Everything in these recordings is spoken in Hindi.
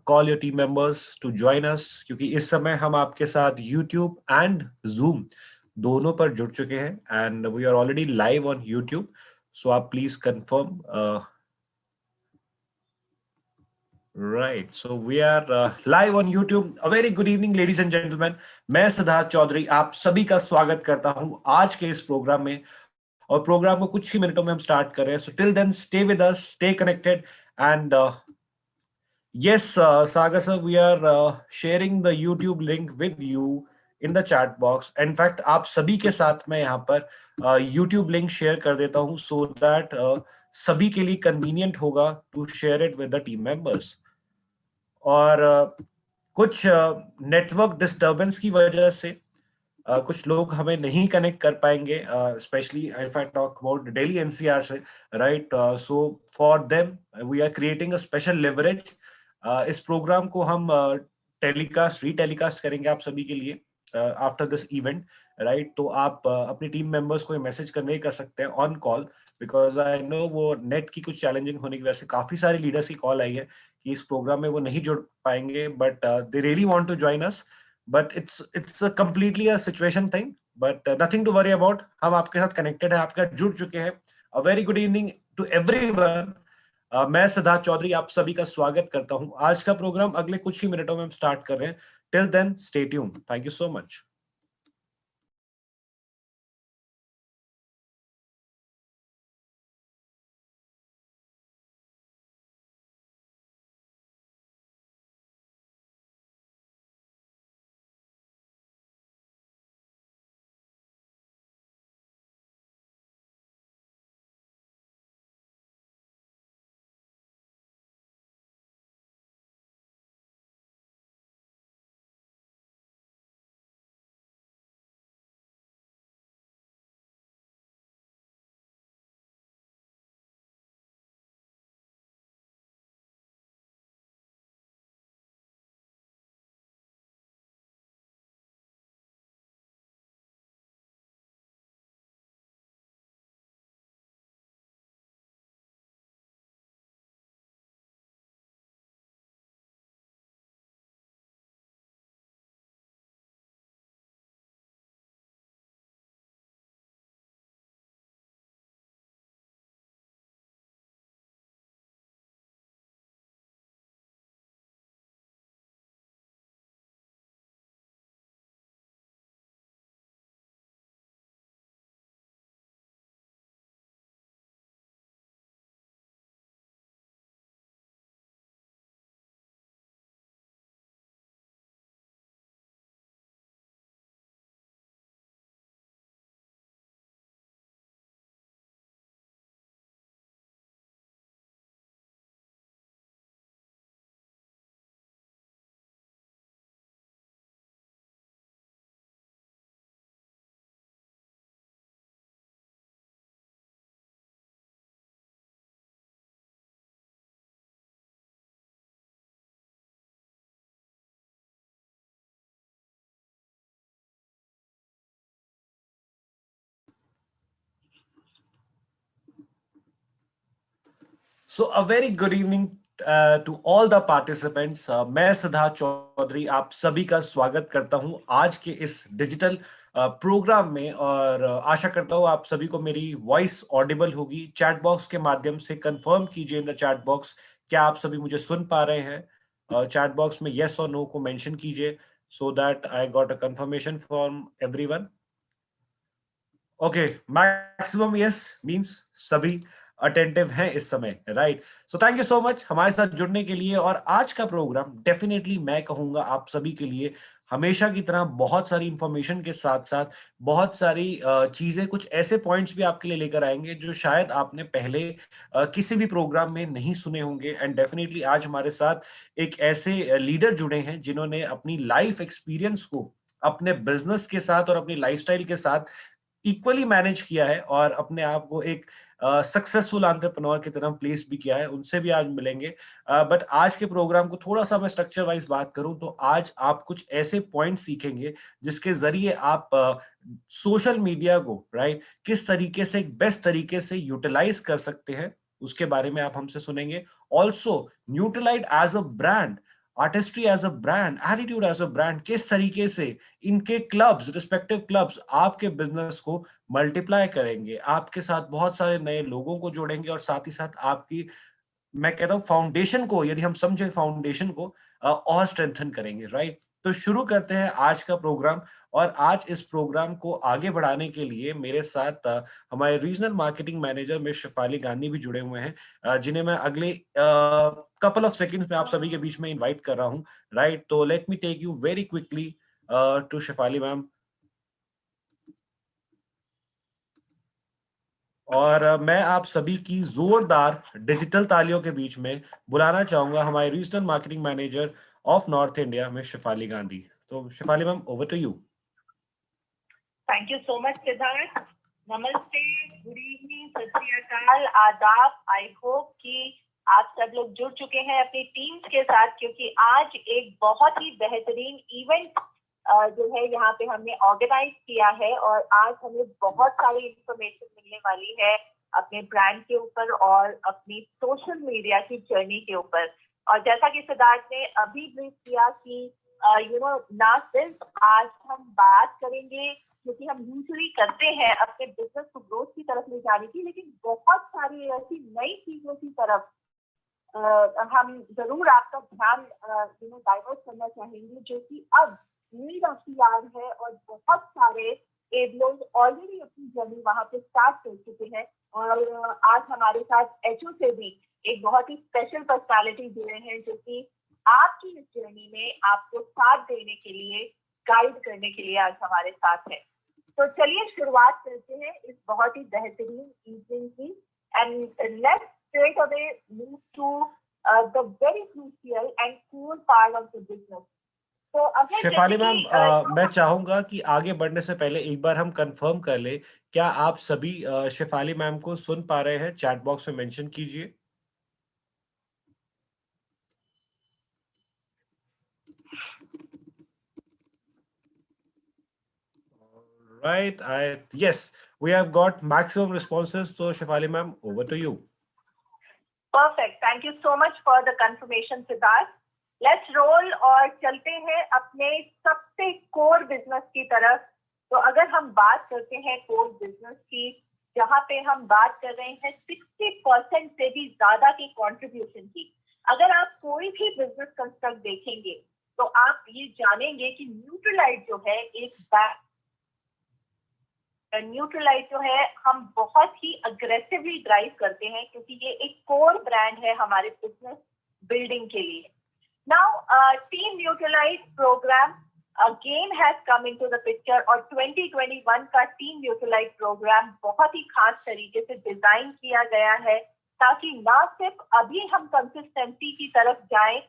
call your team members to join us, क्योंकि इस समय हम आपके साथ YouTube and Zoom दोनों पर जुड़ चुके हैं, and we are already live on YouTube. So आप please confirm. Right, so we are live on YouTube. A very good evening, ladies and gentlemen. मैं सिद्धार्थ चौधरी आप सभी का स्वागत करता हूं आज के इस प्रोग्राम में, और प्रोग्राम को कुछ ही मिनटों में हम स्टार्ट कर रहे हैं. So till then stay with us, stay connected, and yes, Saga sir, we are sharing the YouTube link with you in the chat box. In fact, आप सभी के साथ मैं यहाँ पर YouTube link share कर देता हूँ so that सभी के लिए convenient होगा to share it with the team members. और कुछ नेटवर्क डिस्टरबेंस की वजह से कुछ लोग हमें नहीं कनेक्ट कर पाएंगे, specially if I talk about Delhi NCR से, right. So for them we are creating a special leverage. इस प्रोग्राम को हम टेलीकास्ट रीटेलीकास्ट करेंगे आप सभी के लिए आफ्टर दिस इवेंट, राइट. तो आप अपनी टीम मेंबर्स को मैसेज करने कर सकते हैं on call, because I know वो नेट की कुछ चैलेंजिंग होने की वजह से काफी सारे लीडर्स की कॉल आई है कि इस प्रोग्राम में वो नहीं जुड़ पाएंगे, but they really want to join us. But it's completely a situation thing, but nothing to worry about. हम आपके साथ कनेक्टेड है, आपके साथ जुड़ चुके हैं. A very good evening to everyone. मैं सिद्धार्थ चौधरी आप सभी का स्वागत करता हूं. आज का प्रोग्राम अगले कुछ ही मिनटों में हम स्टार्ट कर रहे हैं. Till then stay tuned. Thank you so much. So a very good evening to all the participants. मैं सिद्धार्थ चौधरी आप सभी का स्वागत करता हूं आज के इस डिजिटल प्रोग्राम में, और आशा करता हूं आप सभी को मेरी वॉइस ऑडिबल होगी. चैट बॉक्स के माध्यम से कंफर्म कीजिए इन द चैट बॉक्स, क्या आप सभी मुझे सुन पा रहे हैं. चैट बॉक्स में यस और नो को मेंशन कीजिए so that I got a confirmation from everyone. Okay, maximum yes means सभी अटेंटिव हैं इस समय, right. So thank you so much हमारे साथ जुड़ने के लिए. और आज का प्रोग्राम डेफिनेटली मैं कहूंगा आप सभी के लिए हमेशा की तरह बहुत सारी इंफॉर्मेशन के साथ साथ बहुत सारी चीजें, कुछ ऐसे पॉइंट्स भी आपके लिए लेकर आएंगे जो शायद आपने पहले किसी भी प्रोग्राम में नहीं सुने होंगे. एंड डेफिनेटली आज हमारे साथ एक ऐसे लीडर जुड़े हैं जिन्होंने अपनी लाइफ एक्सपीरियंस को अपने बिजनेस के साथ और अपनी लाइफस्टाइल के साथ इक्वली मैनेज किया है और अपने आप को एक सक्सेसफुल एंटरप्रेन्योर की तरह प्लेस भी किया है. उनसे भी आज मिलेंगे. बट आज के प्रोग्राम को थोड़ा सा मैं स्ट्रक्चर वाइज बात करूं तो आज आप कुछ ऐसे पॉइंट सीखेंगे जिसके जरिए आप सोशल मीडिया को, राइट, किस तरीके से एक बेस्ट तरीके से यूटिलाइज कर सकते हैं उसके बारे में आप हमसे सुनेंगे. Also Nutrilite as a brand Artistry as a brand, Attitude as a brand, किस तरीके से इनके क्लब्स, रिस्पेक्टिव क्लब्स आपके बिजनेस को मल्टीप्लाई करेंगे, आपके साथ बहुत सारे नए लोगों को जोड़ेंगे और साथ ही साथ आपकी, मैं कहता हूँ फाउंडेशन को, यदि हम समझे फाउंडेशन को और स्ट्रेंथन करेंगे, राइट? तो शुरू करते हैं आज का प्रोग्राम। और आज इस प्रोग्राम को आगे बढ़ाने के लिए मेरे साथ हमारे regional marketing manager miss Shefali Gandhi भी जुड़े हुए हैं, जिन्हें मैं अगले कपल ऑफ सेकंड्स में आप सभी के बीच में इनवाइट कर रहा हूं, राइट? तो let me take you very quickly to Shefali ma'am. और मैं आप सभी की जोरदार डिजिटल तालियों के बीच में बुलाना चाहूंगा हमारे regional marketing manager of North India miss Shefali Gandhi. तो Shefali ma'am, over to you. Thank you so much Siddharth. नमस्ते, गुड इवनिंग, सत श्री अकाल, आदाब। आई होप कि आप सब लोग जुड़ चुके हैं अपनी टीम्स के साथ, क्योंकि आज एक बहुत ही बेहतरीन इवेंट जो है यहाँ पे हमने ऑर्गेनाइज किया है और आज हमें बहुत सारी इंफॉर्मेशन मिलने वाली है अपने ब्रांड के ऊपर और अपनी सोशल मीडिया की जर्नी के ऊपर। और जैसा कि सिद्धार्थ ने अभी ब्रीफ किया कि ना सिर्फ आज हम बात करेंगे क्योंकि हम यूजुअली करते हैं अपने बिजनेस को ग्रोथ की तरफ ले जाने की, लेकिन बहुत सारी ऐसी नई चीजों की तरफ हम जरूर आपका ध्यान डाइवर्ट करना चाहेंगे, जो कि अब नीड ऑफ द आवर है। और बहुत सारे एडलोज ऑलरेडी अपनी जर्नी वहां पे स्टार्ट कर चुके हैं। और आज हमारे साथ एचओ से भी एक बहुत ही स्पेशल पर्सनालिटी जुड़े हैं, जो कि आपकी इस जर्नी में आपको साथ देने के लिए, गाइड करने के लिए आज हमारे साथ है। तो चलिए शुरुआत करते हैं इस बहुत ही बेहतरीन इवनिंग की, and let's straight away move to the very crucial and cool part of the business. तो अगर शेफाली मैम, मैं चाहूंगा कि आगे बढ़ने से पहले एक बार हम कंफर्म कर ले, क्या आप सभी शेफाली मैम को सुन पा रहे हैं? चैट बॉक्स में मेंशन कीजिए। Right, yes, we have got maximum responses. So Shefali ma'am, over to you. Perfect. Thank you so much for the confirmation, Siddharth. Let's roll और चलते हैं अपने सबसे कोर बिजनेस की तरफ। तो अगर हम बात करते हैं कोर बिजनेस की, जहाँ पे हम बात कर रहे हैं 60% से भी ज्यादा की कंट्रीब्यूशन की। अगर आप कोई भी बिजनेस कंस्ट्रक्ट देखेंगे तो आप ये जानेंगे कि न्यूट्रलाइट जो है न्यूट्रलाइट जो है हम बहुत ही अग्रेसिवली ड्राइव करते हैं, क्योंकि ये एक कोर ब्रांड है हमारे बिजनेस बिल्डिंग के लिए। Now team Nutrilite program again has come into the picture, और 2021 का टीम न्यूट्रलाइट प्रोग्राम बहुत ही खास तरीके से डिजाइन किया गया है, ताकि ना सिर्फ अभी हम कंसिस्टेंसी की तरफ जाएं,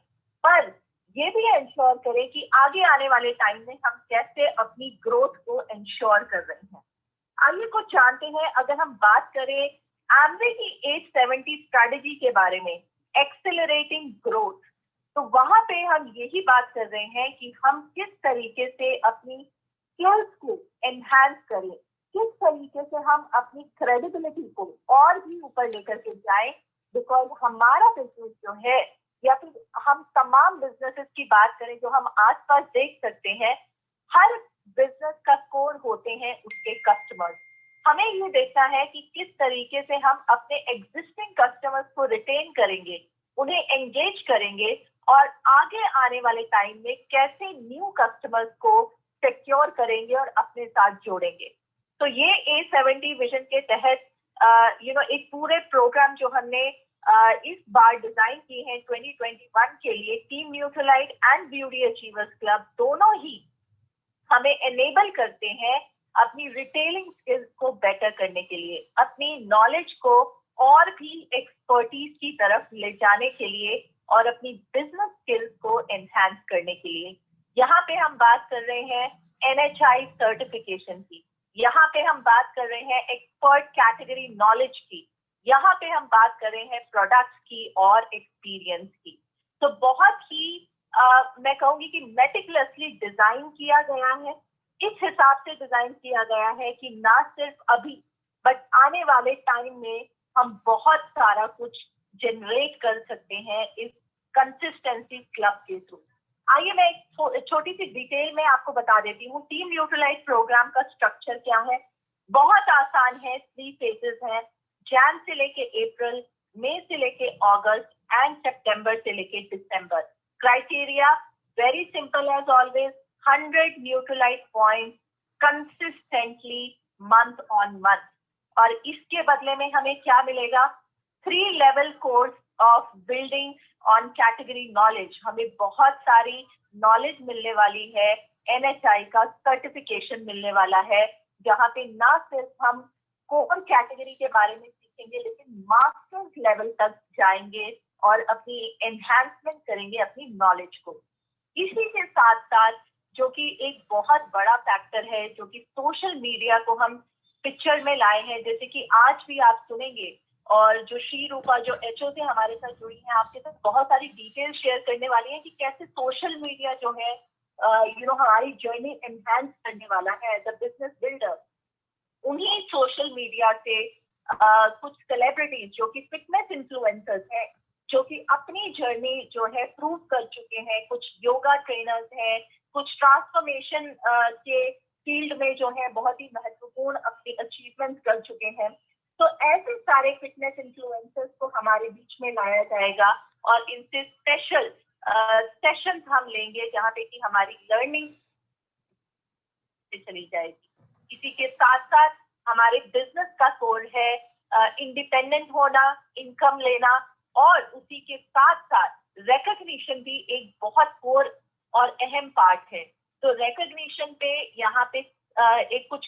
पर ये भी इंश्योर करें कि आगे आने वाले टाइम में हम कैसे अपनी ग्रोथ को इंश्योर कर रहे हैं। आइए कुछ जानते हैं। अगर हम बात करें एमवे की 870 स्ट्रेटेजी के बारे में, एक्सेलरेटिंग ग्रोथ, तो वहां पे हम यही बात कर रहे हैं कि हम किस तरीके से अपनी स्किल्स को एनहांस करें, किस तरीके से हम अपनी क्रेडिबिलिटी को और भी ऊपर लेकर के जाएं। बिकॉज हमारा बिजनेस जो है, या फिर हम तमाम बिजनेसेस की बात करें जो हम आसपास देख सकते हैं, हर बिजनेस का कोर होते हैं उसके कस्टमर्स। हमें ये देखना है कि किस तरीके से हम अपने एग्जिस्टिंग कस्टमर्स को रिटेन करेंगे, उन्हें एंगेज करेंगे, और आगे आने वाले टाइम में कैसे न्यू कस्टमर्स को सिक्योर करेंगे और अपने साथ जोड़ेंगे। तो ये A70 विजन के तहत एक पूरे प्रोग्राम जो हमने इस बार डिजाइन किए हैं 2021 के लिए, team Nutrilite and beauty achievers club दोनों ही हमें एनेबल करते हैं अपनी रिटेलिंग स्किल्स को बेटर करने के लिए, अपनी नॉलेज को और भी एक्सपर्टीज की तरफ ले जाने के लिए, और अपनी बिजनेस स्किल्स को एनहांस करने के लिए। यहाँ पे हम बात कर रहे हैं NHI सर्टिफिकेशन की, यहाँ पे हम बात कर रहे हैं एक्सपर्ट कैटेगरी नॉलेज की, यहाँ पे हम बात कर रहे हैं प्रोडक्ट्स की और एक्सपीरियंस की। तो बहुत ही मैं कहूंगी कि मेटिकुलसली डिजाइन किया गया है। इस हिसाब से डिजाइन किया गया है कि ना सिर्फ अभी बट आने वाले टाइम में हम बहुत सारा कुछ जनरेट कर सकते हैं इस कंसिस्टेंसी क्लब के थ्रू। आइए मैं एक छोटी सी डिटेल में आपको बता देती हूँ टीम न्यूट्रलाइज प्रोग्राम का स्ट्रक्चर क्या है। बहुत आसान है, 3 फेजेस हैं, जैन से लेके अप्रैल, मई से लेके अगस्त एंड सितंबर से लेके दिसंबर। Criteria very simple as always, 100 neutralize point consistently month on month. और इसके बदले में हमें क्या मिलेगा? 3 level course of building on category knowledge. हमें बहुत सारी नॉलेज मिलने वाली है, NHI का सर्टिफिकेशन मिलने वाला है, जहाँ पे ना सिर्फ हम कोर कैटेगरी के बारे में सीखेंगे लेकिन मास्टर्स लेवल तक जाएंगे और अपनी एनहांसमेंट करेंगे अपनी नॉलेज को। इसी के साथ साथ जो कि एक बहुत बड़ा फैक्टर है, जो कि सोशल मीडिया को हम पिक्चर में लाए हैं, जैसे कि आज भी आप सुनेंगे और जो श्री रूपा जो HO से हमारे साथ जुड़ी है, आपके साथ बहुत सारी डिटेल शेयर करने वाली है कि कैसे सोशल मीडिया जो है हमारी जर्नी एनहांस करने वाला है एज अ बिजनेस बिल्डर। उन्हीं सोशल मीडिया से कुछ सेलिब्रिटीज जो कि फिटनेस इन्फ्लुएंसर्स हैं, जो कि अपनी जर्नी जो है प्रूव कर चुके हैं, कुछ योगा ट्रेनर्स हैं, कुछ ट्रांसफॉर्मेशन के फील्ड में जो है बहुत ही महत्वपूर्ण अपनी अचीवमेंट कर चुके हैं। तो ऐसे सारे फिटनेस इन्फ्लुएंसर्स को हमारे बीच में लाया जाएगा और इनसे स्पेशल सेशंस हम लेंगे जहाँ पे कि हमारी लर्निंग चली जाएगी। इसी के साथ साथ हमारे बिजनेस का कोर है इंडिपेंडेंट होना, इनकम लेना, और उसी के साथ साथ रिकॉग्निशन भी एक बहुत कोर और अहम पार्ट है। तो रिकॉग्निशन पे यहाँ पे एक कुछ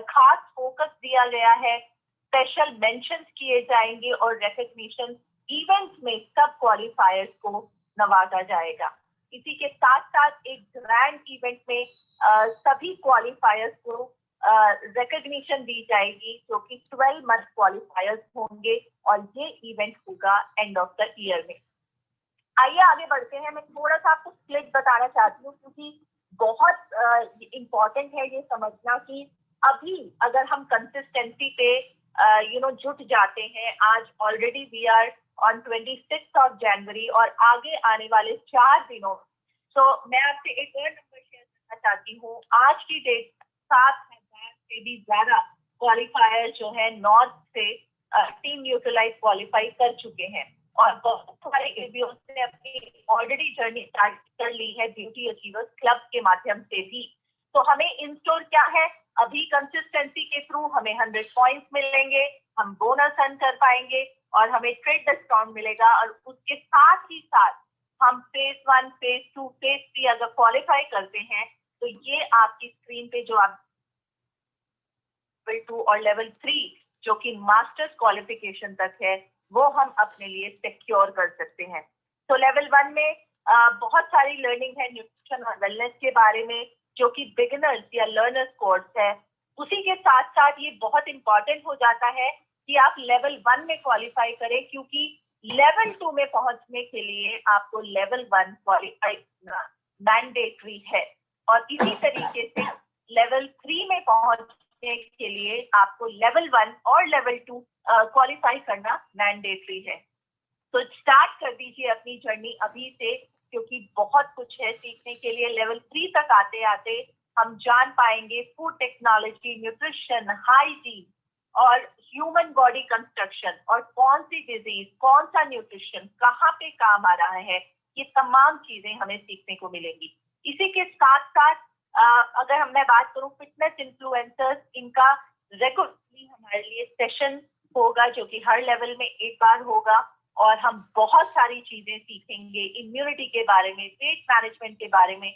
खास फोकस दिया गया है, स्पेशल मेंशंस किए जाएंगे और रिकॉग्निशन इवेंट्स में सब क्वालिफायर्स को नवाजा जाएगा। इसी के साथ साथ एक ग्रैंड इवेंट में सभी क्वालिफायर्स को रिकॉग्निशन दी जाएगी, जो कि 12 मंथ क्वालिफायर्स होंगे और ये इवेंट होगा एंड ऑफ द ईयर में। आइए आगे बढ़ते हैं। मैं थोड़ा सा आपको स्प्लिट बताना चाहती हूँ क्योंकि बहुत इम्पोर्टेंट है ये समझना कि अभी अगर हम कंसिस्टेंसी पे जुट जाते हैं, आज already we are on 26 of January और आगे आने वाले 4 दिनों, तो मैं आपसे एक और नंबर शेयर करना चाहती हूँ। आज की डेट 7,000 से भी ज्यादा क्वालिफायर जो है नॉर्थ से टीम न्यूट्रलाइज क्वालिफाई कर चुके हैं और बहुत सारे एबीओस ने अपनी ऑलरेडी जर्नी स्टार्ट कर ली है ब्यूटी अचीवर्स क्लब के माध्यम से भी। तो हमें इन स्टोर क्या है, अभी कंसिस्टेंसी के थ्रू हमें 100 पॉइंट्स मिलेंगे, हम बोनस अर्न कर पाएंगे और हमें ट्रेड डिस्काउंट मिलेगा, और उसके साथ ही साथ हम फेज 1, फेज 2, फेज 3 अगर क्वालिफाई करते हैं तो ये आपकी स्क्रीन पे जो आप लेवल 2 और लेवल 3 जो कि मास्टर्स क्वालिफिकेशन तक है वो हम अपने लिए सिक्योर कर सकते हैं। तो लेवल 1 में बहुत सारी लर्निंग है न्यूट्रिशन और वेलनेस के बारे में, जो कि बिगिनर्स या लर्नर्स कोर्स है। उसी के साथ साथ ये बहुत इंपॉर्टेंट हो जाता है कि आप लेवल 1 में क्वालिफाई करें, क्योंकि लेवल 2 में पहुंचने के लिए आपको लेवल 1 क्वालिफाई करना मैंडेटरी है, और इसी तरीके से लेवल 3 में पहुंचने के लिए आपको लेवल 1 और लेवल 2 क्वालिफाई करना मैंडेटरी है। तो स्टार्ट कर दीजिए अपनी जर्नी अभी से, क्योंकि बहुत कुछ है सीखने के लिए। लेवल 3 तक आते आते हम जान पाएंगे फूड टेक्नोलॉजी, न्यूट्रिशन, हाइजीन और ह्यूमन बॉडी कंस्ट्रक्शन, और कौन सी डिजीज, कौन सा न्यूट्रिशन कहाँ पे काम आ रहा है, ये तमाम चीजें हमें सीखने को मिलेंगी। इसी के साथ साथ अगर मैं बात करूं फिटनेस इन्फ्लुएंसर्स, इनका रेगुलरली हमारे लिए सेशन होगा जो कि हर लेवल में एक बार होगा, और हम बहुत सारी चीजें सीखेंगे इम्यूनिटी के बारे में, वेट मैनेजमेंट के बारे में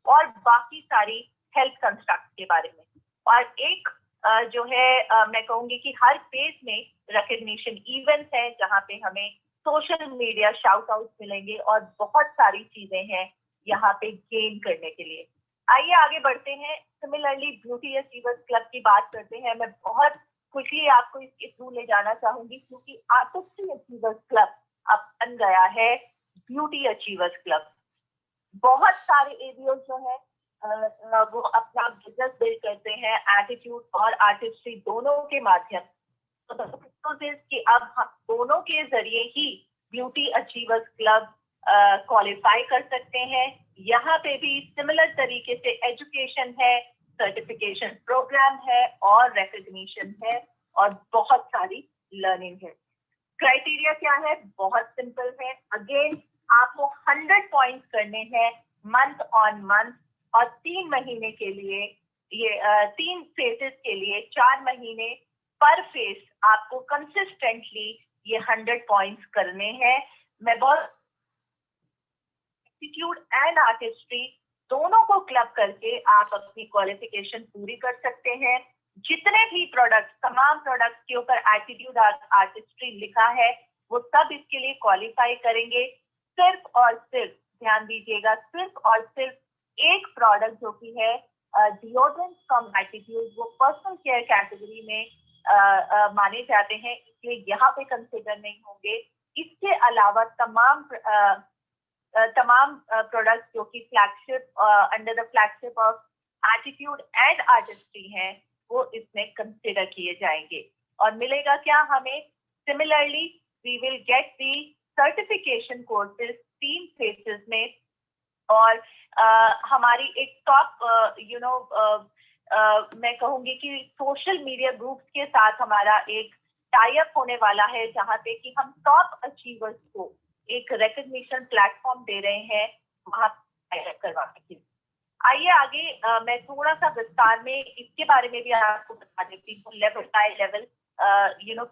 और बाकी सारी हेल्थ कंस्ट्रक्ट के बारे में। और एक जो है मैं कहूंगी कि हर फेज में रिकॉग्निशन इवेंट्स हैं जहां पे हमें सोशल मीडिया शाउट आउट मिलेंगे और बहुत सारी चीजें हैं यहाँ पे गेन करने के लिए। आइए आगे बढ़ते हैं। सिमिलरली ब्यूटी अचीवर्स क्लब की बात करते हैं। मैं बहुत क्विकली आपको इसके थ्रू ले जाना चाहूंगी, क्योंकि आर्टिस्ट्री अचीवर्स क्लब अब बन गया है ब्यूटी अचीवर्स क्लब। बहुत सारे एबीओस जो है वो अपना बिजनेस बिल्ड करते हैं एटीट्यूड और आर्टिस्ट्री दोनों के माध्यम। तो कि अब हम दोनों के जरिए ही ब्यूटी अचीवर्स क्लब क्वालिफाई कर सकते हैं। यहाँ पे भी सिमिलर तरीके से एजुकेशन है, सर्टिफिकेशन प्रोग्राम है और रिकॉग्निशन है और बहुत सारी लर्निंग है। क्राइटेरिया क्या है? बहुत सिंपल है। अगेन आपको 100 पॉइंट्स करने हैं मंथ ऑन मंथ, और 3 महीने के लिए ये 3 फेजेस के लिए 4 महीने पर फेज आपको कंसिस्टेंटली ये 100 पॉइंट्स करने हैं। मैं बहुत एप्टीट्यूड एंड आर्टिस्ट्री दोनों को क्लब करके आप अपनी क्वालिफिकेशन पूरी कर सकते हैं। जितने भी प्रोडक्ट्स, तमाम प्रोडक्ट्स के ऊपर एप्टीट्यूड आर्टिस्ट्री लिखा है, वो सब इसके लिए क्वालिफाई करेंगे। सिर्फ और सिर्फ ध्यान दीजिएगा, सिर्फ और सिर्फ एक प्रोडक्ट जो कि है डिओड्रेंट फ्रॉम एप्टीट्यूड, वो पर्सनल केयर कैटेगरी में माने जाते हैं, इसलिए यहाँ पे कंसिडर नहीं होंगे। इसके अलावा तमाम प्रोडक्ट्स जो कि flagship under the flagship of attitude and artistry हैं, वो इसमें कंसिडर किए जाएंगे। और मिलेगा क्या हमें? Similarly we will get the certification courses 3 phases में, और हमारी एक टॉप मैं कहूंगी कि सोशल मीडिया ग्रुप्स के साथ हमारा एक टाई अप होने वाला है, जहां पे कि हम टॉप अचीवर्स को एक रिकॉग्निशन प्लेटफॉर्म दे रहे हैं वहां करवाने के लिए। आइए आगे मैं थोड़ा सा विस्तार में इसके बारे में भी आपको बता देती हूँ, लेवल बाय लेवल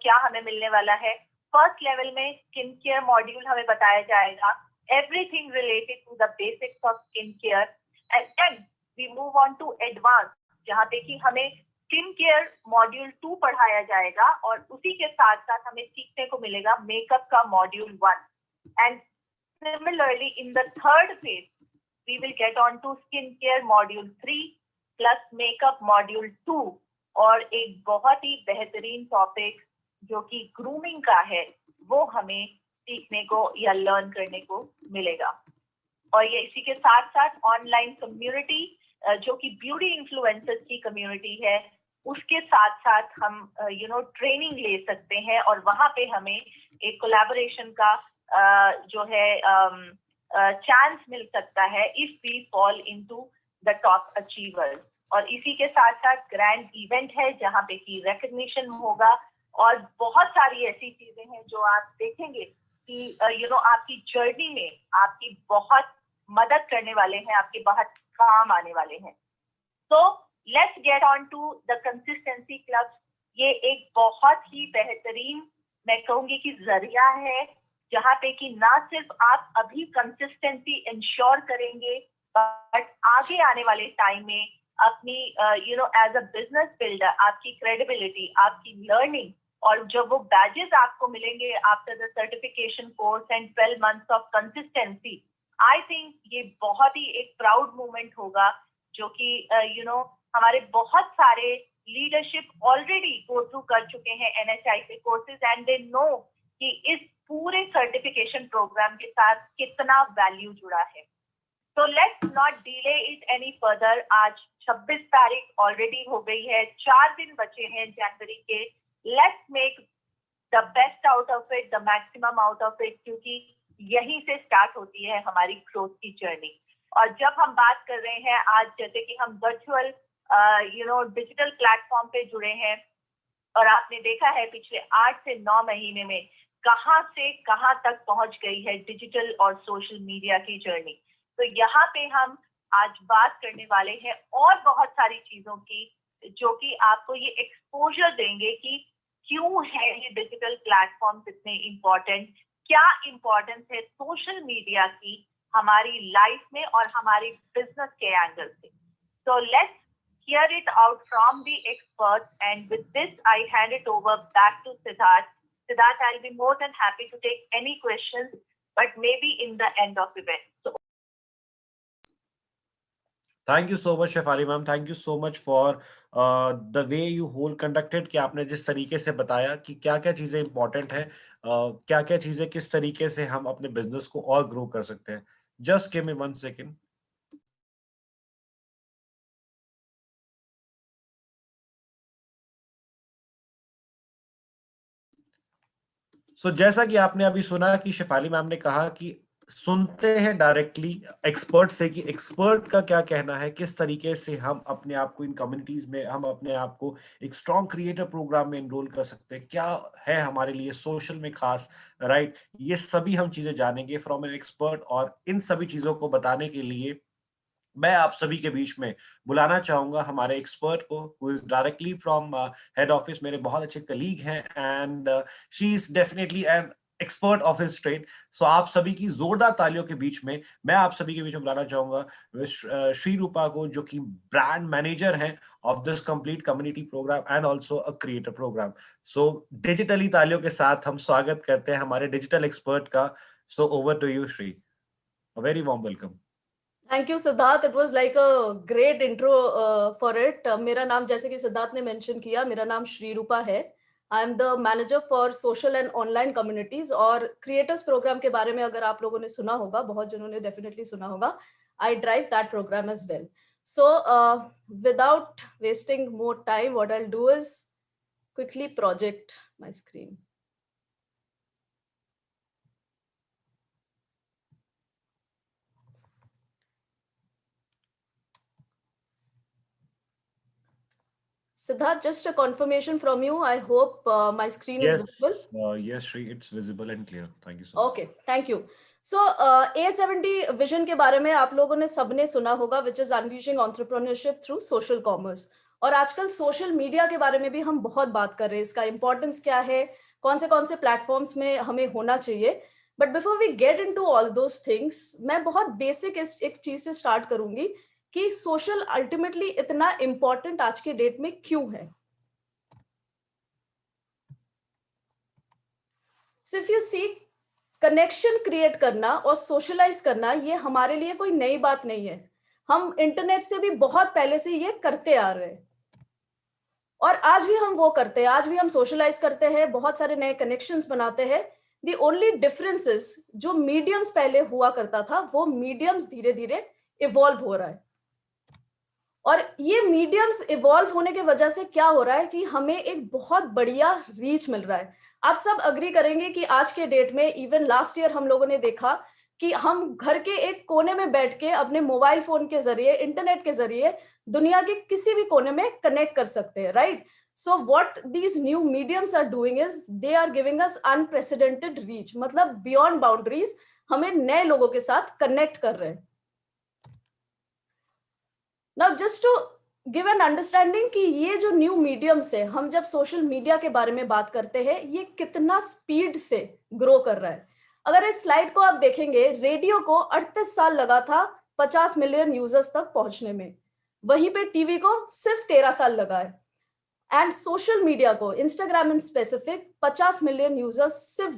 क्या हमें मिलने वाला है। फर्स्ट लेवल में स्किन केयर मॉड्यूल हमें बताया जाएगा, everything related to the basics of skin care, and then we move on to advance, जहाँ पे कि हमें स्किन केयर मॉड्यूल 2 पढ़ाया जाएगा, और उसी के साथ साथ हमें सीखने को मिलेगा मेकअप का module 1। And similarly, in the third phase, we will get on to skincare module 3 plus makeup module 2, और एक बहुत ही बेहतरीन टॉपिक जो कि ग्रूमिंग का है, वो हमें सीखने को या लर्न करने को मिलेगा। और ये इसी के साथ साथ ऑनलाइन कम्युनिटी जो कि ब्यूटी इन्फ्लुएंसर्स की कम्युनिटी है, उसके साथ साथ हम ट्रेनिंग ले सकते हैं, और वहां पे हमें एक कोलैबोरेशन का जो है चांस मिल सकता है if we fall into the top achievers. और इसी के साथ साथ ग्रैंड इवेंट है जहां पे की रिकॉग्निशन होगा, और बहुत सारी ऐसी चीजें हैं जो आप देखेंगे कि आपकी जर्नी में आपकी बहुत मदद करने वाले हैं, आपके बहुत काम आने वाले हैं। तो let's get on to the consistency club. ये एक बहुत ही बेहतरीन, मैं कहूंगी कि जरिया है, जहाँ पे कि ना सिर्फ आप अभी कंसिस्टेंसी इंश्योर करेंगे, बट आगे आने वाले टाइम में अपनी एज अ बिजनेस बिल्डर आपकी क्रेडिबिलिटी, आपकी लर्निंग, और जब वो बैजेस आपको मिलेंगे after the certification course and 12 months of consistency, I think ये बहुत ही एक प्राउड मोमेंट होगा, जो कि हमारे बहुत सारे लीडरशिप ऑलरेडी गो थ्रू कर चुके हैं NHI के कोर्सेज, एंड दे नो कि इस पूरे सर्टिफिकेशन प्रोग्राम के साथ कितना वैल्यू जुड़ा है। तो let's not delay it any further. आज 26 तारीख ऑलरेडी हो गई है, 4 दिन बचे हैं जनवरी के। Let's make the best out of it, the maximum out of it, क्योंकि यहीं से स्टार्ट होती है हमारी ग्रोथ की जर्नी। और जब हम बात कर रहे हैं आज, जैसे कि हम वर्चुअल डिजिटल प्लेटफॉर्म पे जुड़े हैं, और आपने देखा है पिछले 8 से 9 महीने में कहां से कहां तक पहुंच गई है डिजिटल और सोशल मीडिया की जर्नी। तो यहाँ पे हम आज बात करने वाले हैं और बहुत सारी चीजों की, जो कि आपको ये एक्सपोजर देंगे कि क्यों है ये डिजिटल प्लेटफॉर्म इतने इम्पोर्टेंट, क्या इम्पोर्टेंस है सोशल मीडिया की हमारी लाइफ में और हमारी बिजनेस के एंगल से। So let's hear it out from the experts, and with this I hand it over back to Siddharth. Siddharth, I'll be more than happy to take any questions, but maybe in the end of the event. So, thank you so much Shefali ma'am, thank you so much for the way you whole conducted, कि आपने जिस तरीके से बताया कि क्या क्या चीजें इंपॉर्टेंट है, क्या क्या चीजें किस तरीके से हम अपने बिजनेस को और ग्रो कर सकते हैं। Just give me 1 second. So जैसा कि आपने अभी सुना कि शेफाली मैम ने कहा कि सुनते हैं डायरेक्टली एक्सपर्ट से कि एक्सपर्ट का क्या कहना है, किस तरीके से हम अपने आप को इन कम्युनिटीज में, हम अपने आप को एक स्ट्रॉन्ग क्रिएटर प्रोग्राम में एनरोल कर सकते हैं, क्या है हमारे लिए सोशल में खास, राइट। ये सभी हम चीजें जानेंगे फ्रॉम एन एक्सपर्ट, और इन सभी चीजों को बताने के लिए मैं आप सभी के बीच में बुलाना चाहूंगा हमारे एक्सपर्ट को, who is directly from head office. मेरे बहुत अच्छे कलीग हैं, and she is definitely an expert of his trade. So आप सभी की जोरदार तालियों के बीच में मैं आप सभी के बीच में बुलाना चाहूंगा श्री रूपा को, जो कि ब्रांड मैनेजर हैं of this complete community program and also a creator program. So digitally तालियों के साथ हम स्वागत करते हैं हमारे डिजिटल एक्सपर्ट का। So over to you Shri, a very warm welcome. Thank you Siddharth, it was like a great intro for it. मेरा नाम, जैसे कि सिद्धार्थ ने मेंशन किया, मेरा नाम श्री रूपा है। I am the manager for social and online communities. और क्रिएटर्स प्रोग्राम के बारे में अगर आप लोगों ने सुना होगा, बहुत जनों ने डेफिनेटली सुना होगा, I drive that program as well. So without wasting more time, what I will do is quickly project my screen. Siddharth, just a confirmation from you. I hope my screen is visible. Yes, Shri, it's visible and clear. Thank you so much. Okay, thank you. So, A70 vision के बारे में आप लोगों ने सबने सुना होगा, which is unleashing entrepreneurship through social commerce. और आजकल सोशल मीडिया के बारे में भी हम बहुत बात कर रहे हैं, इसका इंपॉर्टेंस क्या है, कौन से प्लेटफॉर्म्स में हमें होना चाहिए। But before we get into all those things, मैं बहुत बेसिक एक चीज से स्टार्ट करूंगी कि सोशल अल्टीमेटली इतना इंपॉर्टेंट आज के डेट में क्यों है। So if you see, connection create करना और सोशलाइज करना ये हमारे लिए कोई नई बात नहीं है। हम इंटरनेट से भी बहुत पहले से ये करते आ रहे हैं और आज भी हम वो करते हैं। आज भी हम सोशलाइज करते हैं, बहुत सारे नए कनेक्शंस बनाते हैं। द ओनली डिफरेंस इज, जो मीडियम्स पहले हुआ करता था, वो मीडियम्स धीरे धीरे इवॉल्व हो रहा है। और ये मीडियम्स इवॉल्व होने की वजह से क्या हो रहा है कि हमें एक बहुत बढ़िया रीच मिल रहा है। आप सब अग्री करेंगे कि आज के डेट में, इवन लास्ट ईयर हम लोगों ने देखा कि हम घर के एक कोने में बैठ के अपने मोबाइल फोन के जरिए, इंटरनेट के जरिए दुनिया के किसी भी कोने में कनेक्ट कर सकते हैं, right. So what these new mediums are doing is they are giving us unprecedented reach, मतलब बियॉन्ड बाउंड्रीज हमें नए लोगों के साथ कनेक्ट कर रहे हैं। Now, just to give an understanding कि ये जो न्यू मीडियम्स है, हम जब सोशल मीडिया के बारे में बात करते हैं, ये कितना स्पीड से ग्रो कर रहा है। अगर इस स्लाइड को आप देखेंगे, रेडियो को 38 साल लगा था 50 मिलियन यूजर्स तक पहुंचने में, वहीं पे टीवी को सिर्फ 13 साल लगा है। एंड सोशल मीडिया को, Instagram in specific, 50 million users सिर्फ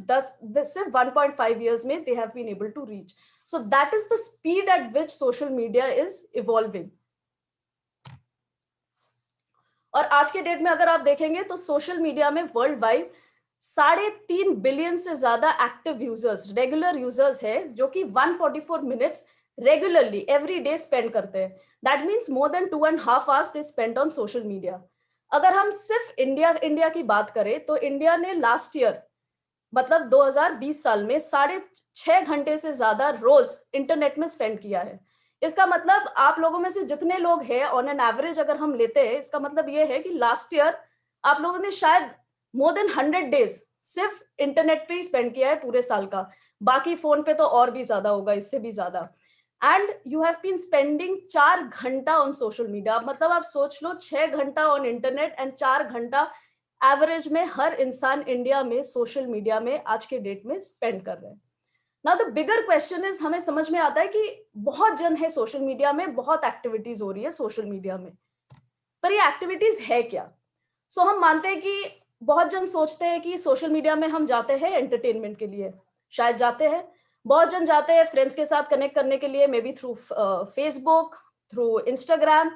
1.5 years में they have been able to reach. So that is the speed at which social media is evolving. और आज के डेट में अगर आप देखेंगे तो सोशल मीडिया में वर्ल्ड वाइड 3.5 बिलियन से ज्यादा एक्टिव यूजर्स, रेगुलर यूजर्स है, जो कि 144 minutes regularly every day spend करते हैं। That means more than 2.5 hours they spend on social media. अगर हम सिर्फ इंडिया की बात करें तो इंडिया ने लास्ट ईयर, मतलब 2020 साल में 6.5 घंटे से ज्यादा रोज इंटरनेट में स्पेंड किया है। इसका मतलब आप लोगों में से जितने लोग हैं, ऑन एन एवरेज अगर हम लेते हैं, इसका मतलब ये है कि लास्ट ईयर आप लोगों ने शायद मोर देन 100 डेज सिर्फ इंटरनेट पे ही स्पेंड किया है पूरे साल का। बाकी फोन पे तो और भी ज्यादा होगा, इससे भी ज्यादा। And you have been spending 4 घंटा ऑन सोशल मीडिया। मतलब आप सोच लो, 6 घंटा ऑन इंटरनेट एंड 4 घंटा एवरेज में हर इंसान इंडिया में सोशल मीडिया में आज के डेट में स्पेंड कर रहे हैं। Now the bigger question is, हमें समझ में आता है कि बहुत जन है सोशल मीडिया में, बहुत एक्टिविटीज हो रही है सोशल मीडिया में, पर ये एक्टिविटीज है क्या? सो हम मानते हैं कि बहुत जन सोचते हैं कि सोशल मीडिया में हम जाते हैं एंटरटेनमेंट के लिए, शायद जाते हैं। बहुत जन जाते हैं फ्रेंड्स के साथ कनेक्ट करने के लिए, may be through Facebook, through Instagram.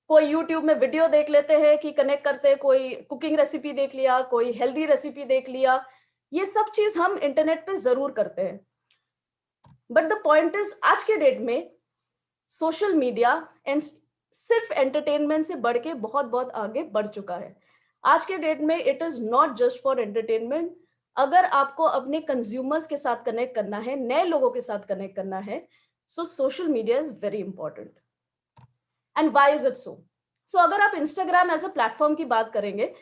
कोई यूट्यूब में वीडियो देख लेते हैं कि कनेक्ट करते हैं, कोई कुकिंग रेसिपी देख लिया, कोई हेल्दी रेसिपी देख लिया। ये सब चीज हम इंटरनेट पे जरूर करते हैं। बट द पॉइंट इज, आज के डेट में सोशल मीडिया एंड सिर्फ एंटरटेनमेंट से बढ़ के बहुत बहुत आगे बढ़ चुका है। आज के डेट में it is not just for entertainment. अगर आपको अपने कंज्यूमर्स के साथ कनेक्ट करना है, नए लोगों के साथ कनेक्ट करना है, so social media is very important. And why is it so? So अगर आप इंस्टाग्राम एज अ प्लेटफॉर्म की बात करेंगे,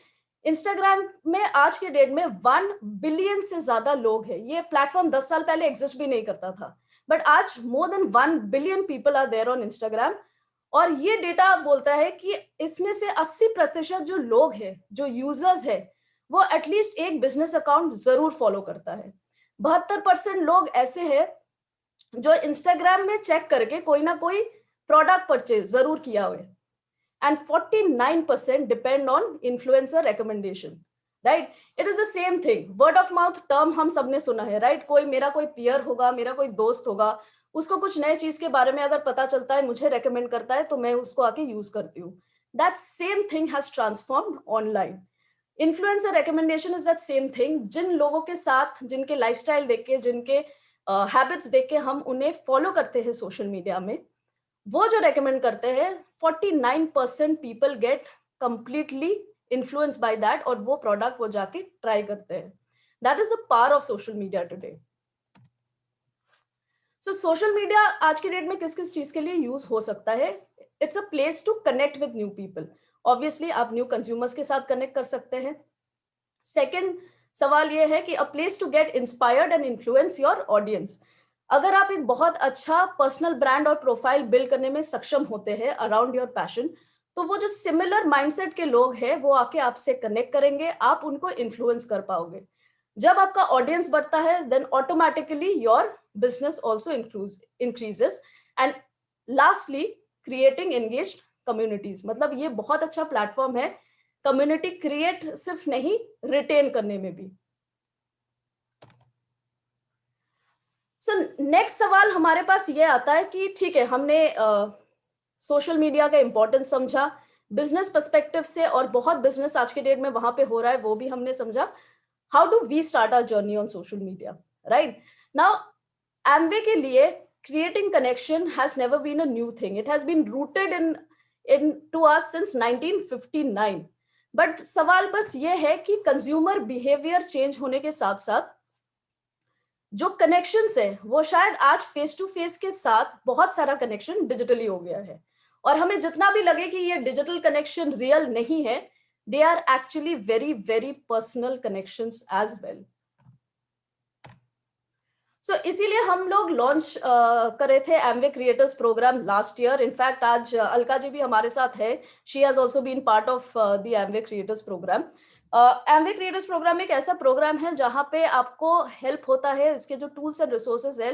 इंस्टाग्राम में आज के डेट में 1 बिलियन से ज्यादा लोग हैं. ये प्लेटफॉर्म 10 साल पहले एग्जिस्ट भी नहीं करता था, बट आज more than 1 billion people are there on Instagram. और ये डेटा बोलता है कि इसमें से 80% जो लोग हैं, जो यूजर्स है, वो एटलीस्ट एक बिजनेस अकाउंट जरूर फॉलो करता है. 72% लोग ऐसे हैं जो इंस्टाग्राम में चेक करके कोई ना कोई प्रोडक्ट परचेज जरूर किया हुआ है. And 49% depend on influencer recommendation, right? It is the same thing. Word of mouth term हम सबने सुना है, right? मेरा कोई peer होगा, मेरा कोई दोस्त होगा, उसको कुछ नए चीज के बारे में अगर पता चलता है, मुझे recommend करता है, तो मैं उसको आके यूज करती हूँ. That same thing has transformed online. Influencer recommendation is that same thing. जिन लोगों के साथ, जिनके lifestyle देख के, जिनके habits देख के हम उन्हें follow करते हैं social media में, वो जो रेकमेंड करते हैं, 49% people get completely influenced by that, और वो प्रोडक्ट वो जाके ट्राई करते हैं. That is the power of social media today. So social media आज के डेट में किस किस चीज के लिए यूज हो सकता है? It's a place to connect with new people. Obviously आप न्यू कंज्यूमर्स के साथ कनेक्ट कर सकते हैं. सेकेंड सवाल ये है कि a place to get inspired and influence your audience. अगर आप एक बहुत अच्छा पर्सनल ब्रांड और प्रोफाइल बिल्ड करने में सक्षम होते हैं अराउंड योर पैशन, तो वो जो सिमिलर माइंडसेट के लोग हैं वो आके आपसे कनेक्ट करेंगे, आप उनको इन्फ्लुएंस कर पाओगे. जब आपका ऑडियंस बढ़ता है, then automatically your business also increases. And lastly, creating engaged communities. मतलब ये बहुत अच्छा प्लेटफॉर्म है कम्युनिटी क्रिएट सिर्फ नहीं, रिटेन करने में भी. सो नेक्स्ट सवाल हमारे पास ये आता है कि ठीक है, हमने सोशल मीडिया का इंपॉर्टेंस समझा बिजनेस पर्सपेक्टिव से, और बहुत बिजनेस आज के डेट में वहां पे हो रहा है, वो भी हमने समझा. How do we start our journey on social media, right? Now Amway के लिए creating connection has never been a new thing. It has been rooted in to us since 1959. बट सवाल बस ये है कि कंज्यूमर बिहेवियर चेंज होने के साथ साथ जो कनेक्शंस है वो शायद आज फेस टू फेस के साथ बहुत सारा कनेक्शन डिजिटली हो गया है. और हमें जितना भी लगे कि ये डिजिटल कनेक्शन रियल नहीं है, they are actually very very personal connections as well. So इसीलिए हम लोग लॉन्च करे थे Amway creators program last year. In fact आज अलका जी भी हमारे साथ है. She has also been part of the Amway creators program. Amway creators program एक ऐसा प्रोग्राम है जहां पे आपको हेल्प होता है. इसके जो टूल्स एंड रिसोर्सेज है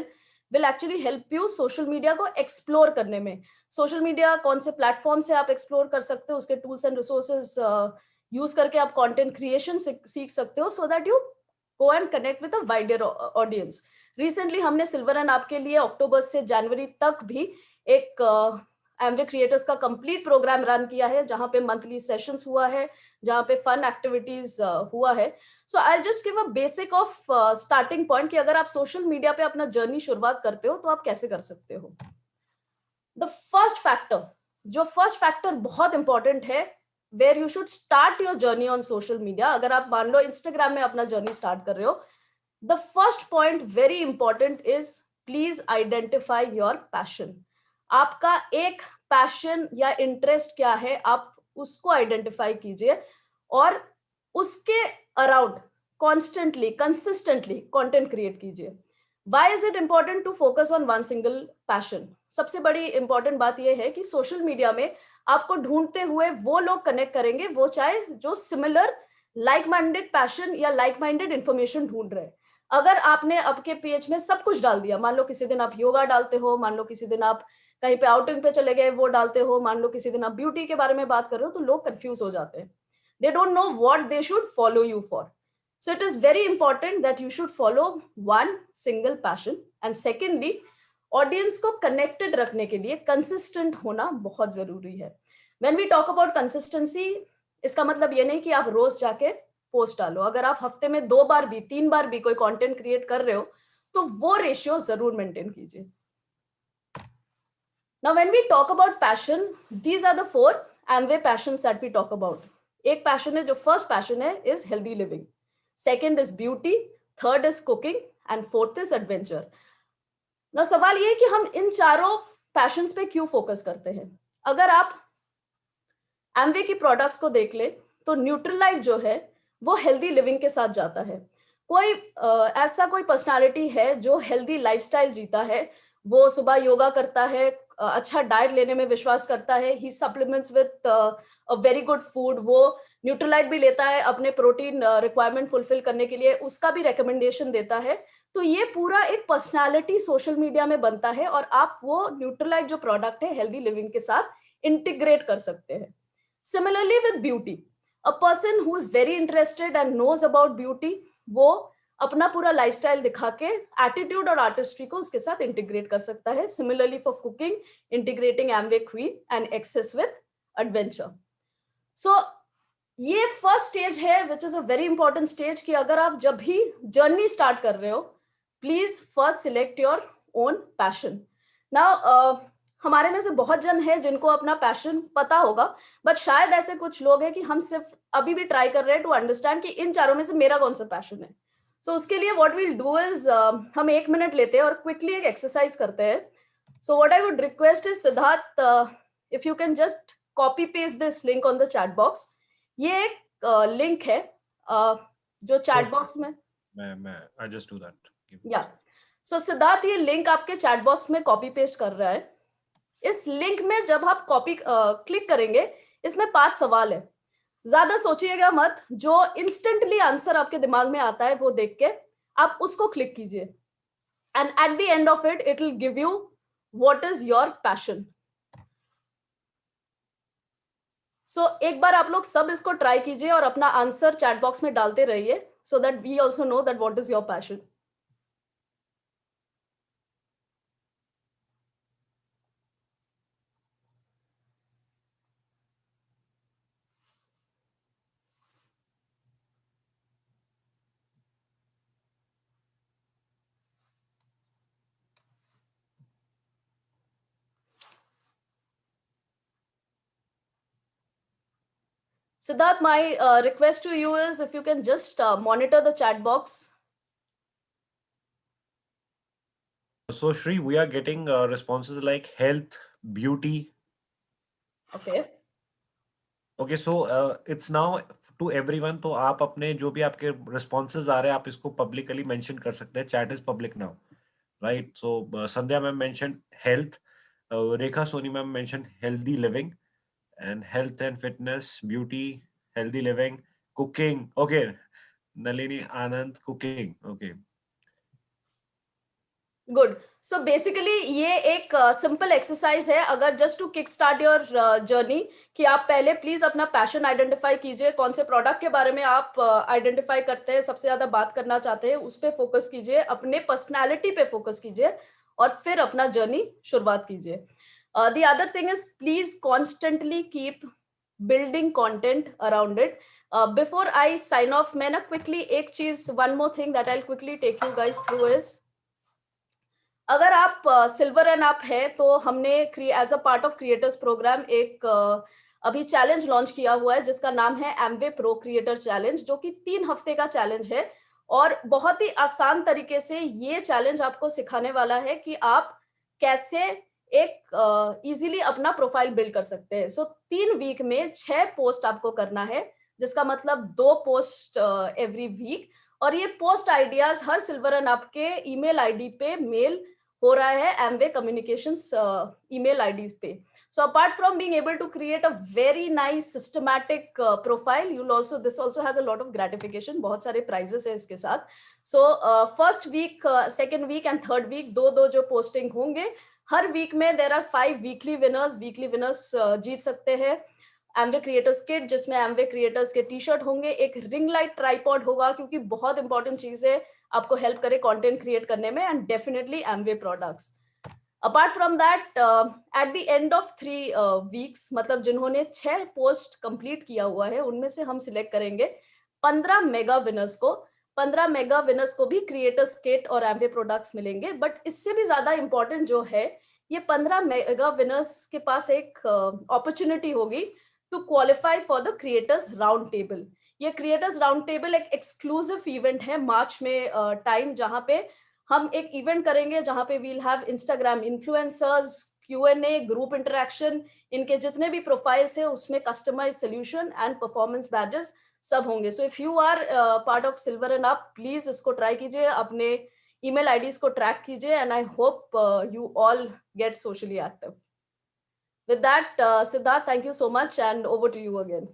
will actually help you social media को एक्सप्लोर करने में. सोशल मीडिया कौन से प्लेटफॉर्म से आप एक्सप्लोर कर सकते हो, उसके टूल्स एंड रिसोर्सेज यूज करके आप कंटेंट क्रिएशन सीख सकते हो, so that you go and connect with a wider audience. Recently हमने सिल्वर एंड आपके लिए अक्टूबर से जनवरी तक भी एक एमवे क्रिएटर्स का कंप्लीट प्रोग्राम रन किया है, जहां पे मंथली सेशंस हुआ है, जहां पे फन एक्टिविटीज हुआ है. So I just give a basic of starting point कि अगर आप सोशल मीडिया पे अपना जर्नी शुरुआत करते हो तो आप कैसे कर सकते हो. द फर्स्ट फैक्टर बहुत इंपॉर्टेंट है where you should start your journey on social media. अगर आप मान लो इंस्टाग्राम में अपना जर्नी स्टार्ट कर रहे हो, the first point very important is please identify your passion. आपका एक पैशन या इंटरेस्ट क्या है, आप उसको आइडेंटिफाई कीजिए और उसके around constantly consistently content create कीजिए. Why is it important to focus on one single passion? सबसे बड़ी इंपॉर्टेंट बात यह है कि सोशल मीडिया में आपको ढूंढते हुए वो लोग कनेक्ट करेंगे, वो चाहे जो सिमिलर लाइक माइंडेड पैशन या लाइक माइंडेड इंफॉर्मेशन ढूंढ रहे हैं. अगर आपने आपके पेज में सब कुछ डाल दिया, मान लो किसी दिन आप योगा डालते हो, मान लो किसी दिन आप कहीं पे आउटिंग पे चले गए वो डालते हो, मान लो किसी दिन आप ब्यूटी के बारे में बात कर रहे हो, तो लोग कंफ्यूज हो जाते हैं. They don't know what they should follow you for. So it is very important that you should follow one single passion. And secondly, audience को connected रखने के लिए consistent होना बहुत जरूरी है. When we talk about consistency, इसका मतलब ये नहीं कि आप रोज जाके पोस्ट डालो. अगर आप हफ्ते में 2 बार भी 3 बार भी कोई कंटेंट क्रिएट कर रहे हो तो वो रेशियो जरूर मेंटेन कीजिए. Now when we talk about passion, these are the 4 Amway passions that we talk about. एक पैशन है, जो फर्स्ट पैशन है, is healthy living. Second is beauty, third is cooking and fourth is adventure. ना सवाल ये है कि हम इन चारों पैशंस पे क्यों फोकस करते हैं। अगर आप एमवे की प्रोडक्ट्स को देख ले तो न्यूट्रलाइट जो है वो हेल्दी लिविंग के साथ जाता है। कोई ऐसा कोई पर्सनालिटी है जो हेल्दी लाइफस्टाइल जीता है, वो सुबह योगा करता है, अच्छा डाइट लेने में विश्वास करता है, he supplements with a very good food, वो न्यूट्रलाइट भी लेता है अपने प्रोटीन रिक्वायरमेंट फुलफिल करने के लिए, उसका भी रिकमेंडेशन देता है। तो ये पूरा एक पर्सनालिटी सोशल मीडिया में बनता है और आप वो न्यूट्रलाइट जो प्रोडक्ट है हेल्दी लिविंग के साथ इंटीग्रेट कर सकते हैं। Similarly with beauty, a person who is very interested and knows about beauty, वो अपना पूरा लाइफस्टाइल दिखा के एटीट्यूड और आर्टिस्ट्री को उसके साथ इंटीग्रेट कर सकता है। Similarly for cooking, integrating Amway queen and access with adventure. So ये फर्स्ट स्टेज है which is a very important stage कि अगर आप जब भी जर्नी स्टार्ट कर रहे हो, please first select your own passion. Now हमारे में से बहुत जन है जिनको अपना पैशन पता होगा, बट शायद ऐसे कुछ लोग हैं कि हम सिर्फ अभी भी ट्राई कर रहे हैं टू अंडरस्टैंड कि इन चारों में से मेरा कौन सा पैशन है। सो उसके लिए व्हाट वील डू इज हम 1 मिनट लेते हैं और क्विकली एक एक्सरसाइज करते हैं। So what I would request is Siddharth, if you can just copy paste this link on the chat box. ये एक लिंक है जो चैट बॉक्स में मैं आई जस्ट डू दैट। या सो सिद्धार्थ ये लिंक आपके चैट बॉक्स में कॉपी पेस्ट कर रहा है। इस लिंक में जब आप कॉपी क्लिक करेंगे, इसमें 5 सवाल है। ज्यादा सोचिएगा मत, जो इंस्टेंटली आंसर आपके दिमाग में आता है वो देख के आप उसको क्लिक कीजिए and at the end of it it will give you what is your passion. So एक बार आप लोग सब इसको ट्राई कीजिए और अपना आंसर चैट बॉक्स में डालते रहिए so that we also know that what is your passion. Siddharth, my request to you is if you can just monitor the chat box. So Shri, we are getting responses like health, beauty. Okay. Okay, so it's now to everyone. तो आप अपने जो भी आपके responses आ रहे हैं आप इसको publicly mention कर सकते हैं. Chat is public now, right? So Sandhya ma'am mentioned health, Rekha Soni ma'am mentioned healthy living, and health and fitness, beauty, healthy living, cooking. Okay, Nalini Anand, cooking. Okay. Good. So basically ये एक सिंपल एक्सरसाइज है, अगर just to kick start your journey, कि आप पहले प्लीज अपना पैशन आइडेंटिफाई कीजिए, कौन से प्रोडक्ट के बारे में आप आइडेंटिफाई करते हैं, सबसे ज्यादा बात करना चाहते हैं, उस पर फोकस कीजिए, अपने पर्सनैलिटी पे फोकस कीजिए और फिर अपना जर्नी शुरुआत कीजिए। The other thing is please constantly keep building content around it. Before I sign off, मैं ना क्विकली एक चीज, one more thing that I quickly take you guys through is, अगर आप सिल्वर एंड अप है तो हमने as a part of creators program एक अभी चैलेंज लॉन्च किया हुआ है जिसका नाम है एमवे प्रो क्रिएटर चैलेंज, जो कि 3 हफ्ते का चैलेंज है और बहुत ही आसान तरीके से ये चैलेंज आपको सिखाने वाला है कि आप कैसे एक इजीली अपना प्रोफाइल बिल्ड कर सकते हैं। सो 3 वीक में 6 पोस्ट आपको करना है, जिसका मतलब 2 पोस्ट एवरी वीक, और ये पोस्ट आइडियाज हर सिल्वर एंड अप के ईमेल आईडी पे मेल हो रहा है, एमवे कम्युनिकेशंस ईमेल आईडीज पे। So apart from being able to create a very nice systematic profile, you will also, this also has a lot of gratification, बहुत सारे प्राइजेस है इसके साथ। So first week, second week and third week दो जो पोस्टिंग होंगे हर वीक में। देयर आर 5 वीकली विनर्स जीत सकते हैं एमवे क्रिएटर्स किट, जिसमें एमवे क्रिएटर्स के टी शर्ट होंगे, एक रिंग लाइट ट्राइपॉड होगा क्योंकि बहुत इंपॉर्टेंट चीज है, आपको हेल्प करे कंटेंट क्रिएट करने में, and definitely Amway products. Apart from that, eight the end of 3 weeks, मतलब जिन्होंने 6 पोस्ट कंप्लीट किया हुआ है, उनमें से हम सिलेक्ट करेंगे 15 मेगा विनर्स को। 15 मेगा विनर्स को भी क्रिएटर्स किट और एमवे प्रोडक्ट्स मिलेंगे। बट इससे भी ज्यादा इंपॉर्टेंट जो है, ये 15 मेगा विनर्स के पास एक अपॉर्चुनिटी होगी to qualify for the creators round table. ये क्रिएटर्स राउंड टेबल एक एक्सक्लूसिव इवेंट है मार्च में टाइम, जहां पे हम एक इवेंट करेंगे जहां पे we'll have Instagram influencers, Q&A, group interaction, इनके जितने भी प्रोफाइल्स है उसमें customize solution and performance badges सब होंगे. So if you are part of silver and up, please इसको ट्राई कीजिए, अपने ईमेल आईडीज को ट्रैक कीजिए, and I hope you all get socially active. With that, Siddharth, thank you so much and over to you again.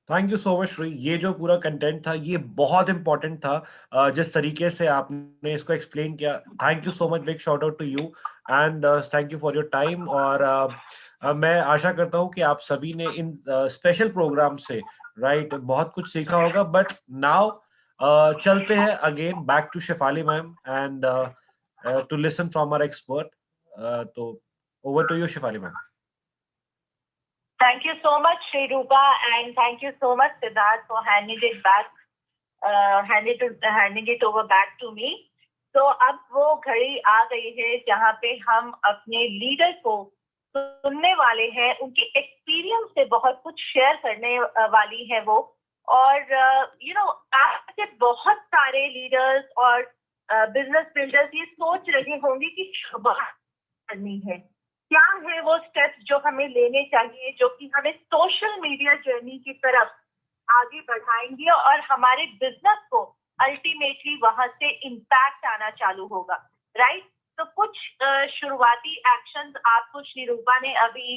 Thank you so much Shri. ये जो पूरा कंटेंट था ये बहुत इंपॉर्टेंट था. जिस तरीके से आपने इसको एक्सप्लेन किया, thank you so much. Big shout out to you and thank you for your time. और मैं आशा करता हूँ कि आप सभी ने इन स्पेशल प्रोग्राम से राइट बहुत कुछ सीखा होगा. बट नाउ चलते हैं again back to Shefali ma'am and to listen from our expert. तो over to you Shefali ma'am. Thank you so much, Shri Rupa, and thank you so much, Siddharth, for handing it over back to me. So अब वो घड़ी आ गई है जहाँ पे हम अपने लीडर को सुनने वाले हैं. उनके एक्सपीरियंस से बहुत कुछ शेयर करने वाली है वो. और आज के बहुत सारे लीडर्स और बिजनेस बिल्डर्स ये सोच रहे होंगे कि शुरुआत करनी है, क्या है वो स्टेप्स जो हमें लेने चाहिए, जो कि हमें सोशल मीडिया जर्नी की तरफ आगे बढ़ाएंगे और हमारे बिजनेस को अल्टीमेटली वहां से इम्पैक्ट आना चालू होगा. राइट. तो कुछ शुरुआती एक्शंस आपको श्री रूपा ने अभी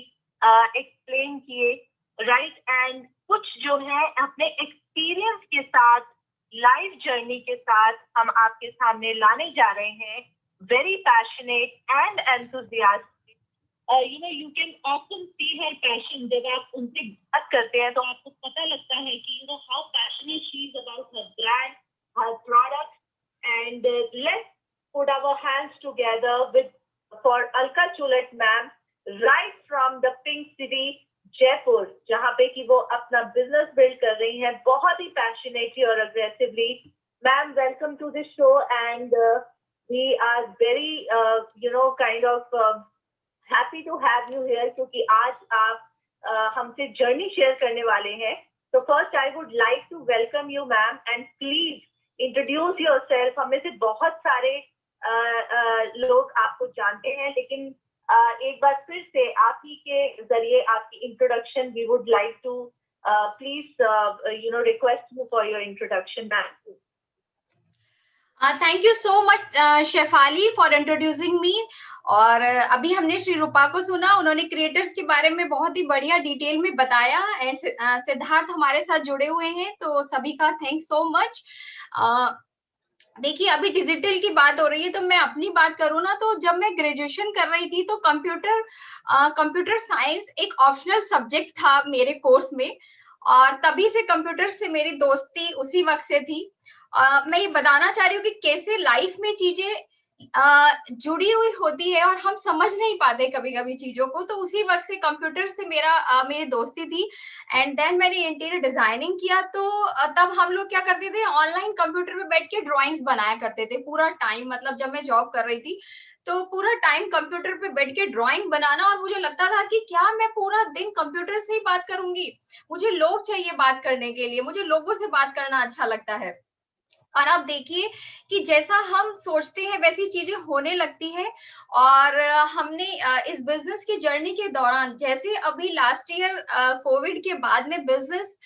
एक्सप्लेन किए. राइट. एंड कुछ जो है अपने एक्सपीरियंस के साथ, लाइफ जर्नी के साथ हम आपके सामने लाने जा रहे हैं. Very passionate and enthusiastic. You can often see her passion. जब आप उनसे बात करते हैं तो आपको पता लगता है कि how passionate she is about her brand, her product. And let's put our hands together for Alka Chulet ma'am, right from the Pink City, Jaipur, जहाँ पे कि वो अपना business build कर रही हैं बहुत ही passionately और aggressively. Ma'am, welcome to the show, and we are very kind of happy to have you here, क्योंकि आज आप हमसे जर्नी शेयर करने वाले हैं. तो first I would like to welcome you ma'am, and please introduce yourself. हमें से बहुत सारे लोग आपको जानते हैं, लेकिन एक बार फिर से आप ही के जरिए आपकी introduction we would like to please request you for your introduction ma'am. Thank you so much Shefali for introducing me. और अभी हमने श्री रूपा को सुना, उन्होंने क्रिएटर्स के बारे में बहुत ही बढ़िया डिटेल में बताया, एंड सिद्धार्थ हमारे साथ जुड़े हुए हैं, तो सभी का थैंक सो मच. देखिए, अभी डिजिटल की बात हो रही है, तो मैं अपनी बात करूँ ना, तो जब मैं ग्रेजुएशन कर रही थी तो कंप्यूटर साइंस एक ऑप्शनल सब्जेक्ट था मेरे कोर्स में, और तभी से कंप्यूटर से मेरी दोस्ती उसी वक्त से थी. मैं ये बताना चाह रही हूँ कि कैसे लाइफ में चीजें जुड़ी हुई होती है और हम समझ नहीं पाते कभी कभी चीजों को. तो उसी वक्त से कंप्यूटर से मेरी दोस्ती थी. एंड देन मैंने इंटीरियर डिजाइनिंग किया, तो तब हम लोग क्या करते थे, ऑनलाइन कंप्यूटर पे बैठ के ड्राइंग्स बनाया करते थे पूरा टाइम. मतलब जब मैं जॉब कर रही थी तो पूरा टाइम कंप्यूटर पे बैठ के ड्राइंग बनाना, और मुझे लगता था कि क्या मैं पूरा दिन कंप्यूटर से ही बात करूंगी, मुझे लोग चाहिए बात करने के लिए, मुझे लोगों से बात करना अच्छा लगता है. और अब देखिए कि जैसा हम सोचते हैं वैसी चीजें होने लगती है. और हमने इस बिजनेस की जर्नी के दौरान, जैसे अभी लास्ट ईयर कोविड के बाद में बिजनेस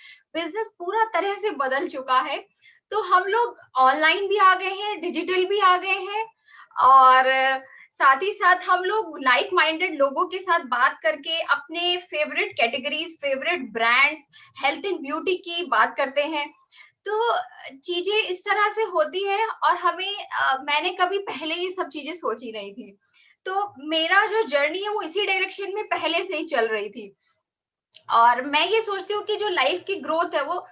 पूरा तरह से बदल चुका है. तो हम लोग ऑनलाइन भी आ गए हैं, डिजिटल भी आ गए हैं, और साथ ही साथ हम लोग लाइक माइंडेड लोगों के साथ बात करके अपने favourite categories, favourite brands, health and beauty की बात करते हैं. तो चीजें इस तरह से होती है, और मैंने कभी पहले ये सब चीजें सोची नहीं थी. तो मेरा जो जर्नी है वो इसी डायरेक्शन में पहले से ही चल रही थी. और मैं ये सोचती हूँ कि जो लाइफ की ग्रोथ है वो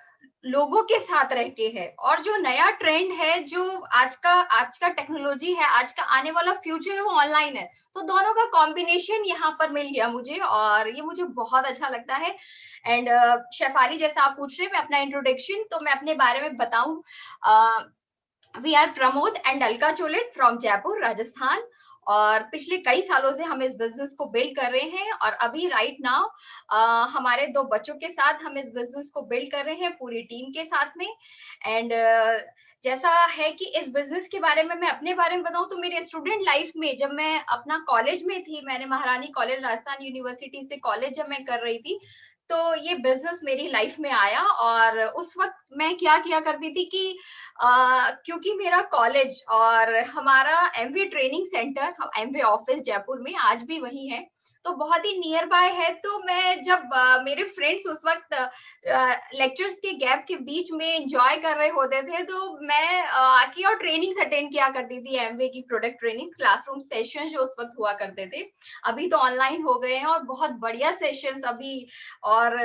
लोगों के साथ रह के है, और जो नया ट्रेंड है, जो आज का टेक्नोलॉजी है, आज का आने वाला फ्यूचर है, वो ऑनलाइन है. तो दोनों का कॉम्बिनेशन यहाँ पर मिल गया मुझे, और ये मुझे बहुत अच्छा लगता है. एंड शेफाली, जैसा आप पूछ रहे हैं, मैं अपना इंट्रोडक्शन, तो मैं अपने बारे में बताऊं. We are Pramod and Alka Cholet from Jaipur, Rajasthan. और पिछले कई सालों से हम इस बिजनेस को बिल्ड कर रहे हैं और अभी राइट नाउ हमारे 2 बच्चों के साथ हम इस बिजनेस को बिल्ड कर रहे हैं पूरी टीम के साथ में। एंड जैसा है कि इस बिजनेस के बारे में मैं अपने बारे में बताऊं तो मेरे स्टूडेंट लाइफ में जब मैं अपना कॉलेज में थी, मैंने महारानी कॉलेज राजस्थान यूनिवर्सिटी से कॉलेज जब मैं कर रही थी, तो ये बिजनेस मेरी लाइफ में आया। और उस वक्त मैं क्या किया करती थी कि क्योंकि मेरा कॉलेज और हमारा Amway training centre, Amway office Jaipur में आज भी वही है, तो बहुत ही नियर बाय है। तो मैं जब मेरे फ्रेंड्स उस वक्त लेक्चर्स के गैप के बीच में एंजॉय कर रहे होते थे, तो मैं आके और ट्रेनिंग्स अटेंड किया करती थी, एमवे की प्रोडक्ट ट्रेनिंग, क्लासरूम सेशन जो उस वक्त हुआ करते थे। अभी तो ऑनलाइन हो गए हैं और बहुत बढ़िया सेशंस अभी और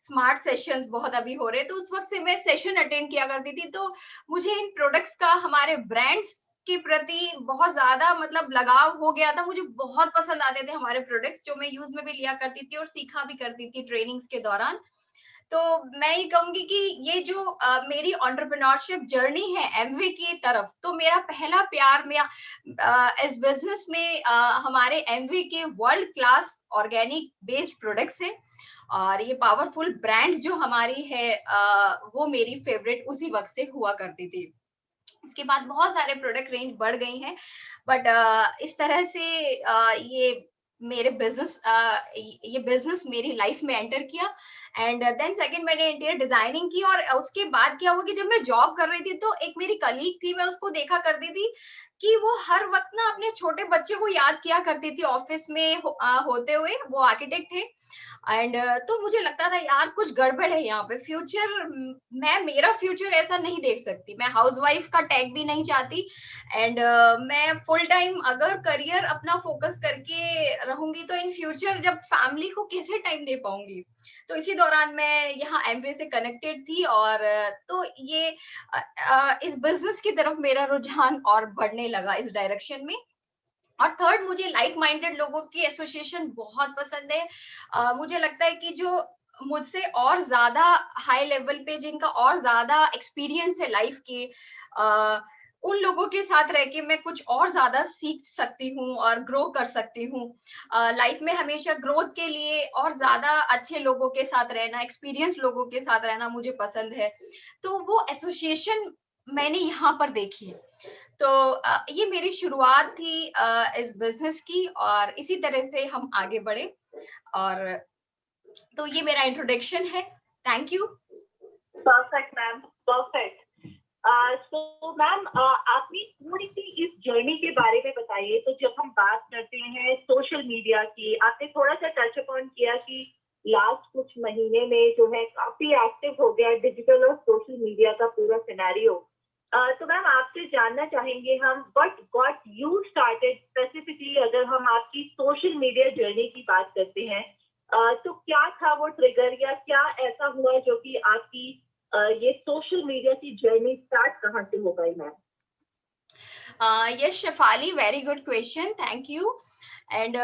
स्मार्ट सेशंस बहुत अभी हो रहे हैं। तो उस वक्त से मैं सेशन अटेंड किया करती थी, तो मुझे इन प्रोडक्ट्स का, हमारे ब्रांड्स के प्रति बहुत ज्यादा मतलब लगाव हो गया था। मुझे बहुत पसंद आते थे हमारे प्रोडक्ट्स, जो मैं यूज में भी लिया करती थी और सीखा भी करती थी ट्रेनिंग्स के दौरान। तो मैं ये कहूंगी कि ये जो मेरी एंटरप्रेन्योरशिप जर्नी है एमवे की तरफ, तो मेरा पहला प्यार इस बिजनेस में हमारे एमवे के world class organic based products है। और ये पावरफुल ब्रांड जो हमारी है वो मेरी फेवरेट उसी वक्त से हुआ करती थी। उसके बाद बहुत सारे प्रोडक्ट रेंज बढ़ गई हैं, बट इस तरह से ये बिजनेस मेरी लाइफ में एंटर किया। एंड देन सेकंड मैंने इंटीरियर डिजाइनिंग की। और उसके बाद क्या हुआ कि जब मैं जॉब कर रही थी तो एक मेरी कलीग थी, मैं उसको देखा करती थी कि वो हर वक्त ना अपने छोटे बच्चे को याद किया करती थी ऑफिस में होते हुए। वो आर्किटेक्ट थे एंड तो मुझे लगता था यार कुछ गड़बड़ है यहाँ पे, फ्यूचर मैं मेरा फ्यूचर ऐसा नहीं देख सकती, मैं हाउसवाइफ का टैग भी नहीं चाहती। एंड मैं फुल टाइम अगर करियर अपना फोकस करके रहूंगी तो इन फ्यूचर जब फैमिली को कैसे टाइम दे पाऊंगी। तो इसी दौरान मैं यहाँ एमवे से कनेक्टेड थी और तो ये इस बिजनेस की तरफ मेरा रुझान और बढ़ने लगा इस डायरेक्शन में। और थर्ड, मुझे लाइक माइंडेड लोगों की एसोसिएशन बहुत पसंद है। मुझे लगता है कि जो मुझसे और ज्यादा हाई लेवल पे, जिनका और ज्यादा एक्सपीरियंस है लाइफ के, उन लोगों के साथ रह के मैं कुछ और ज्यादा सीख सकती हूँ और ग्रो कर सकती हूँ। लाइफ में हमेशा ग्रोथ के लिए और ज्यादा अच्छे लोगों के साथ रहना, एक्सपीरियंस लोगों के साथ रहना मुझे पसंद है। तो वो एसोसिएशन मैंने यहाँ पर देखी। तो ये मेरी शुरुआत थी इस बिजनेस की और इसी तरह से हम आगे बढ़े। और तो ये मेरा इंट्रोडक्शन है। Thank you. Perfect ma'am, perfect. So ma'am, आपने थोड़ी सी इस जर्नी के बारे में बताइए। तो जब हम बात करते हैं सोशल मीडिया की, आपने थोड़ा सा टच अपॉन किया कि लास्ट कुछ महीने में जो है काफी एक्टिव हो गया डिजिटल और सोशल मीडिया का पूरा सिनेरियो। तो मैम आपसे जानना चाहेंगे हम, what got you started specifically, अगर हम आपकी सोशल मीडिया जर्नी की बात करते हैं, तो क्या था वो ट्रिगर या क्या ऐसा हुआ जो कि आपकी ये सोशल मीडिया की जर्नी स्टार्ट कहाँ से हो गई ma'am? Yes Shefali, very good question, thank you. And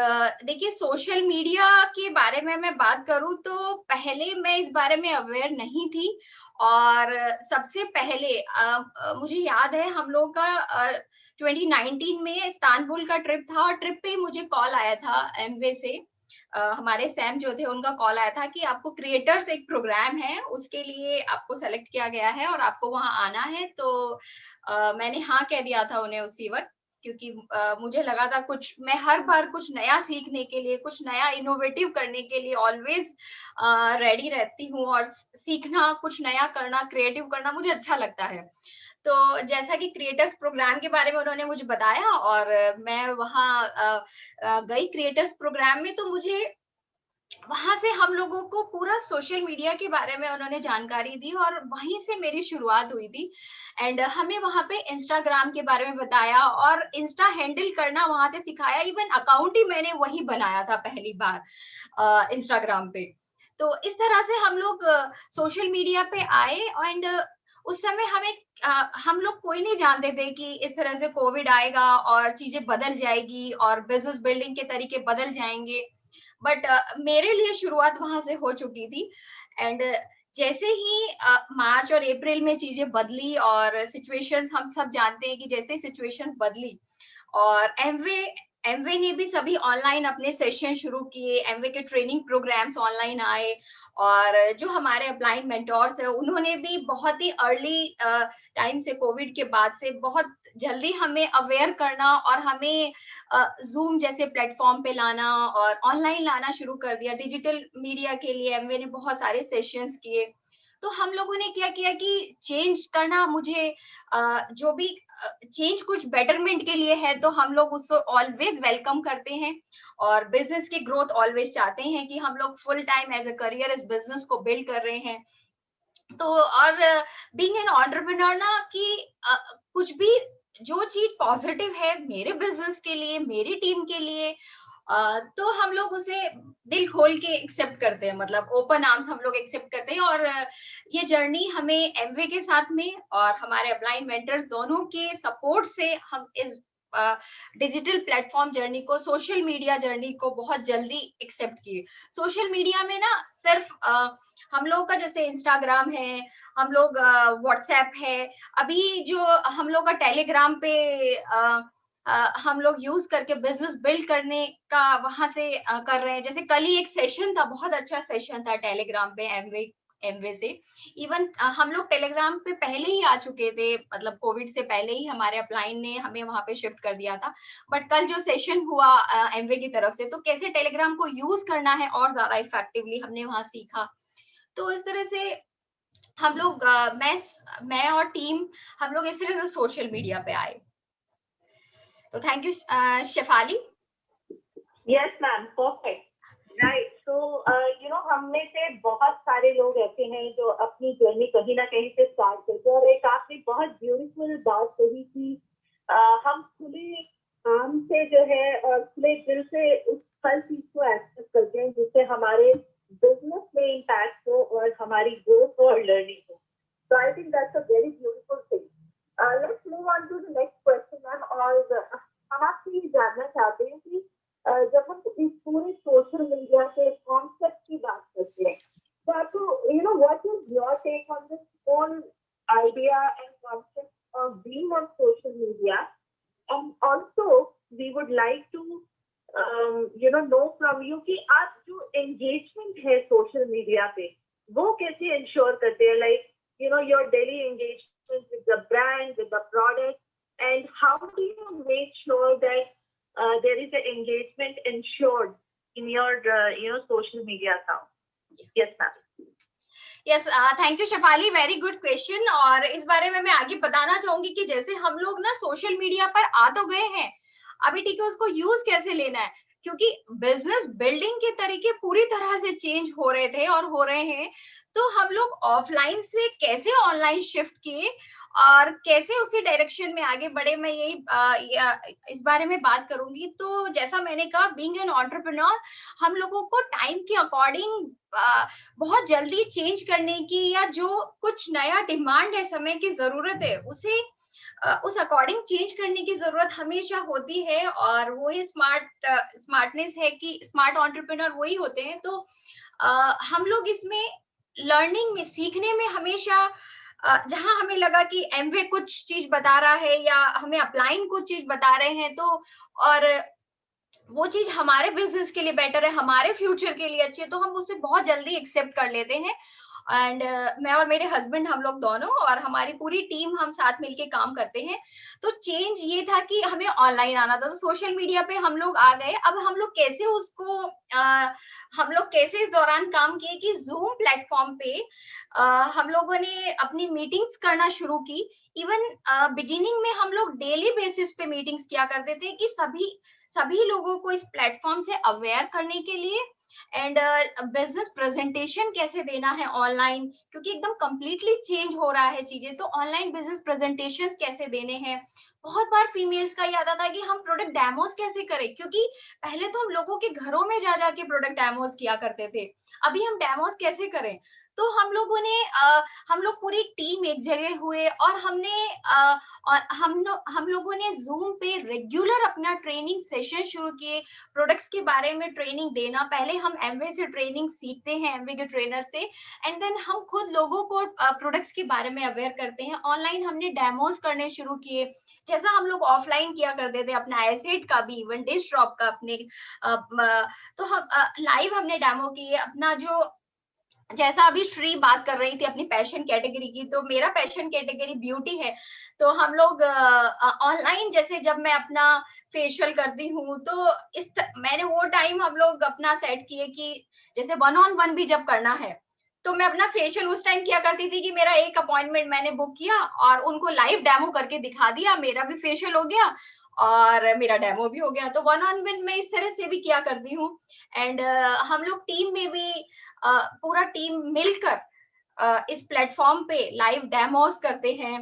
देखिए, सोशल मीडिया के बारे में मैं बात करूं तो पहले मैं इस बारे में अवेयर नहीं थी। और सबसे पहले मुझे याद है हम लोग का 2019 में इस्तांबुल का ट्रिप था और ट्रिप पे मुझे कॉल आया था एमवे से। हमारे सैम जो थे उनका कॉल आया था कि आपको क्रिएटर्स एक प्रोग्राम है, उसके लिए आपको सेलेक्ट किया गया है और आपको वहां आना है। तो मैंने हाँ कह दिया था उन्हें उसी वक्त, क्योंकि मुझे लगा था कुछ, मैं हर बार कुछ नया सीखने के लिए, कुछ नया इनोवेटिव करने के लिए ऑलवेज रेडी रहती हूँ और सीखना, कुछ नया करना, क्रिएटिव करना मुझे अच्छा लगता है। तो जैसा कि क्रिएटर्स प्रोग्राम के बारे में उन्होंने मुझे बताया और मैं वहाँ गई क्रिएटर्स प्रोग्राम में। तो मुझे वहां से हम लोगों को पूरा सोशल मीडिया के बारे में उन्होंने जानकारी दी और वहीं से मेरी शुरुआत हुई थी। एंड हमें वहां पे इंस्टाग्राम के बारे में बताया और इंस्टा हैंडल करना वहां से सिखाया। इवन अकाउंट ही मैंने वही बनाया था पहली बार इंस्टाग्राम पे। तो इस तरह से हम लोग सोशल मीडिया पे आए। एंड उस समय हम लोग कोई नहीं जानते थे कि इस तरह से कोविड आएगा और चीजें बदल जाएगी और बिजनेस बिल्डिंग के तरीके बदल जाएंगे। बट मेरे लिए शुरुआत वहां से हो चुकी थी। एंड जैसे ही मार्च और अप्रैल में चीजें बदली और सिचुएशंस, हम सब जानते हैं कि जैसे सिचुएशंस बदली और एमवे ने भी सभी ऑनलाइन अपने सेशन शुरू किए, एमवे के ट्रेनिंग प्रोग्राम्स ऑनलाइन आए, और जो हमारे अपलाइन मेंटोर्स है उन्होंने भी बहुत ही अर्ली टाइम से, कोविड के बाद से बहुत जल्दी हमें अवेयर करना और हमें जूम जैसे प्लेटफॉर्म पे लाना और ऑनलाइन लाना शुरू कर दिया। डिजिटल मीडिया के लिए एमवे ने बहुत सारे सेशंस किए। तो हम लोगों ने क्या किया कि चेंज करना, मुझे जो भी चेंज कुछ बेटरमेंट के लिए है तो हम लोग उसको ऑलवेज वेलकम करते हैं, और बिजनेस की ग्रोथ ऑलवेज चाहते हैं कि हम लोग full time as a career इस बिजनेस को बिल्ड कर रहे हैं। तो और बीइंग एन एंटरप्रेन्योर ना कि कुछ भी जो चीज पॉजिटिव है मेरे बिजनेस के लिए, मेरी टीम के लिए, तो हम लोग उसे दिल खोल के एक्सेप्ट करते हैं, मतलब ओपन आर्म्स हम लोग एक्सेप्ट करते हैं। और ये जर्नी हमें एमवे के साथ में और हमारे अपलाइन मेंटर्स दोनों के सपोर्ट से हम इस डिजिटल प्लेटफॉर्म जर्नी को, सोशल मीडिया जर्नी को बहुत जल्दी एक्सेप्ट किए। सोशल मीडिया में ना सिर्फ हम लोगों का जैसे इंस्टाग्राम है, हम लोग व्हाट्सएप है, अभी जो हम लोग का टेलीग्राम पे हम लोग यूज करके बिजनेस बिल्ड करने का वहां से कर रहे हैं। जैसे कल ही एक सेशन था, बहुत अच्छा सेशन था टेलीग्राम पे एमवे से। इवन हम लोग टेलीग्राम पे पहले ही आ चुके थे, मतलब कोविड से पहले ही हमारे अपलाइन ने हमें वहां पे शिफ्ट कर दिया था। बट कल जो सेशन हुआ एमवे की तरफ से, तो कैसे टेलीग्राम को यूज करना है और ज्यादा इफेक्टिवली हमने वहां सीखा। तो इस तरह से हम लोग मैं और टीम हम लोग इस तरह से सोशल मीडिया पे आए। तो thank you Shefali. Yes ma'am, perfect, right. तो हम में से बहुत सारे लोग ऐसे हैं जो अपनी जर्नी कहीं ना कहीं से स्टार्ट करते हैं, और एक आपने बहुत ब्यूटीफुल बात कही कि हम खुले आम से जो है और खुले दिल से उस हर चीज को एक्सेप्ट करते हैं जिससे हमारे बिजनेस में इम्पैक्ट हो और हमारी ग्रोथ और लर्निंग हो। So I think that's a very beautiful thing. Let's move on to the next question, ma'am. और हम आपसे ये जानना चाहते हैं कि जब हम इस पूरे सोशल मीडिया के कॉन्सेप्ट की बात करते हैं, तो आपको what is your take on this whole idea and concept of being on social media? And also we would like to know from you कि आप जो engagement है सोशल मीडिया पे वो कैसे इंश्योर करते हैं, like your daily engagement with the brand, with the product, and how do you make sure that there is an engagement ensured in your social media account? Yes, ma'am. Yes, thank you Shefali, very good question. और इस बारे में मैं आगे बताना चाहूंगी कि जैसे हम लोग ना सोशल मीडिया पर आ तो गए हैं, अभी ठीक है उसको यूज कैसे लेना है, क्योंकि बिजनेस बिल्डिंग के तरीके पूरी तरह से चेंज हो रहे थे और हो रहे हैं। तो हम लोग ऑफलाइन से कैसे ऑनलाइन शिफ्ट किए और कैसे उसी डायरेक्शन में आगे बढ़े, मैं यही इस बारे में बात करूंगी। तो जैसा मैंने कहा, बीइंग एन एंटरप्रेन्योर हम लोगों को टाइम के अकॉर्डिंग बहुत जल्दी चेंज करने की, या जो कुछ नया डिमांड है, समय की जरूरत है, उसे उस अकॉर्डिंग चेंज करने की जरूरत हमेशा होती है। और वही स्मार्टनेस है कि स्मार्ट एंटरप्रेन्योर वही होते हैं। तो हम लोग इसमें लर्निंग में, सीखने में हमेशा जहां हमें लगा कि एमवे कुछ चीज बता रहा है या हमें अपलाइन कुछ चीज बता रहे हैं, तो और वो चीज हमारे बिजनेस के लिए बेटर है, हमारे फ्यूचर के लिए अच्छी है, तो हम उसे बहुत जल्दी एक्सेप्ट कर लेते हैं। एंड मैं और मेरे हस्बैंड, हम लोग दोनों और हमारी पूरी टीम, हम साथ मिलके काम करते हैं। तो चेंज ये था कि हमें ऑनलाइन आना था, तो सोशल मीडिया पे हम लोग आ गए। अब हम लोग कैसे उसको हम लोग कैसे इस दौरान काम किए कि जूम प्लेटफॉर्म पे हम लोगों ने अपनी मीटिंग्स करना शुरू की। इवन बिगिनिंग में हम लोग डेली बेसिस पे मीटिंग्स किया करते थे कि सभी लोगों को इस प्लेटफॉर्म से अवेयर करने के लिए, एंड बिजनेस प्रेजेंटेशन कैसे देना है ऑनलाइन, क्योंकि एकदम कंप्लीटली चेंज हो रहा है चीजें। तो ऑनलाइन बिजनेस प्रेजेंटेशंस कैसे देने हैं। बहुत बार फीमेल्स का ये आता था कि हम प्रोडक्ट डेमोस कैसे करें, क्योंकि पहले तो हम लोगों के घरों में जा जाके प्रोडक्ट डेमोस किया करते थे, अभी हम डेमोस कैसे करें। तो हम लोगों ने हम लोग पूरी टीम एक जगह हुए और हम लोगों ने जूम पे रेगुलर अपना ट्रेनिंग सेशन शुरू किए, प्रोडक्ट्स के बारे में ट्रेनिंग देना। पहले हम एमवे से ट्रेनिंग सीखते हैं, एमवे के ट्रेनर से, एंड देन हम खुद लोगों को प्रोडक्ट्स के बारे में अवेयर करते हैं। ऑनलाइन हमने डेमोज करने शुरू किए, जैसा हम लोग ऑफलाइन किया करते थे अपना एसेट का भी, इवन डिस्ट्रॉप का अपने तो हम लाइव हमने डेमो किए अपना। जो जैसा अभी श्री बात कर रही थी अपनी पैशन कैटेगरी की, तो मेरा पैशन कैटेगरी ब्यूटी है। तो हम लोग ऑनलाइन, जैसे जब मैं अपना फेशियल करती हूँ तो मैंने वो टाइम हम लोग अपना सेट किए कि जैसे 1-on-1 भी जब करना है तो मैं अपना फेशियल उस टाइम किया करती थी कि मेरा एक अपॉइंटमेंट मैंने बुक किया और उनको लाइव डेमो करके दिखा दिया, मेरा भी फेशियल हो गया और मेरा डेमो भी हो गया। तो 1-on-1 में इस तरह से भी किया करती हूँ। एंड हम लोग टीम में भी पूरा टीम मिलकर इस प्लेटफॉर्म पे लाइव डेमोस करते हैं,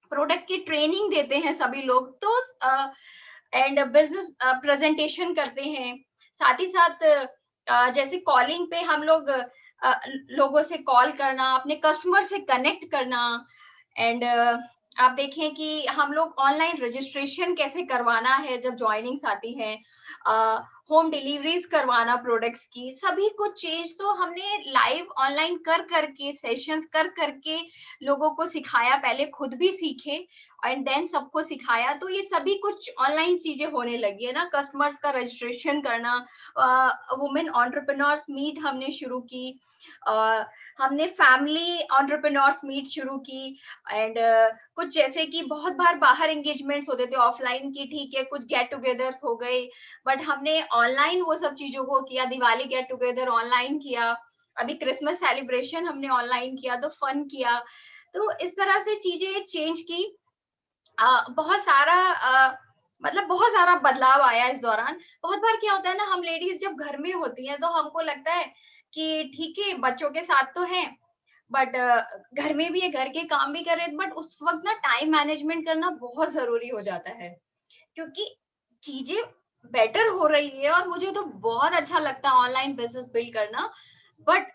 प्रोडक्ट की ट्रेनिंग देते हैं सभी लोग, तो एंड बिजनेस प्रेजेंटेशन करते हैं। साथ ही साथ जैसे कॉलिंग पे हम लोग लोगों से कॉल करना, अपने कस्टमर से कनेक्ट करना। एंड आप देखें कि हम लोग ऑनलाइन रजिस्ट्रेशन कैसे करवाना है जब ज्वाइनिंग्स आती हैं, होम डिलीवरीज करवाना प्रोडक्ट्स की, सभी कुछ चीज तो हमने लाइव ऑनलाइन कर करके, सेशंस कर करके लोगों को सिखाया। पहले खुद भी सीखे एंड देन सबको सिखाया। तो ये सभी कुछ ऑनलाइन चीजें होने लगी है ना। कस्टमर्स का रजिस्ट्रेशन करना, वुमेन एंटरप्रेन्योर्स मीट हमने शुरू की, हमने फैमिली एंटरप्रेन्योर्स मीट शुरू की। एंड कुछ जैसे कि बहुत बार बाहर एंगेजमेंट्स होते थे ऑफलाइन की, ठीक है, कुछ गेट टुगेदर्स हो गए, बट हमने ऑनलाइन वो सब चीजों को किया। दिवाली गेट टुगेदर ऑनलाइन किया, अभी क्रिसमस सेलिब्रेशन हमने ऑनलाइन किया, तो फन किया। तो इस तरह से चीजें चेंज की। बहुत सारा मतलब बहुत सारा बदलाव आया इस दौरान। बहुत बार क्या होता है ना, हम लेडीज जब घर में होती हैं तो हमको लगता है कि ठीक है बच्चों के साथ तो है, बट घर में भी है, घर के काम भी कर रहे हैं, बट उस वक्त ना टाइम मैनेजमेंट करना बहुत जरूरी हो जाता है, क्योंकि चीजें बेटर हो रही है और मुझे तो बहुत अच्छा लगता है ऑनलाइन बिजनेस बिल्ड करना। बट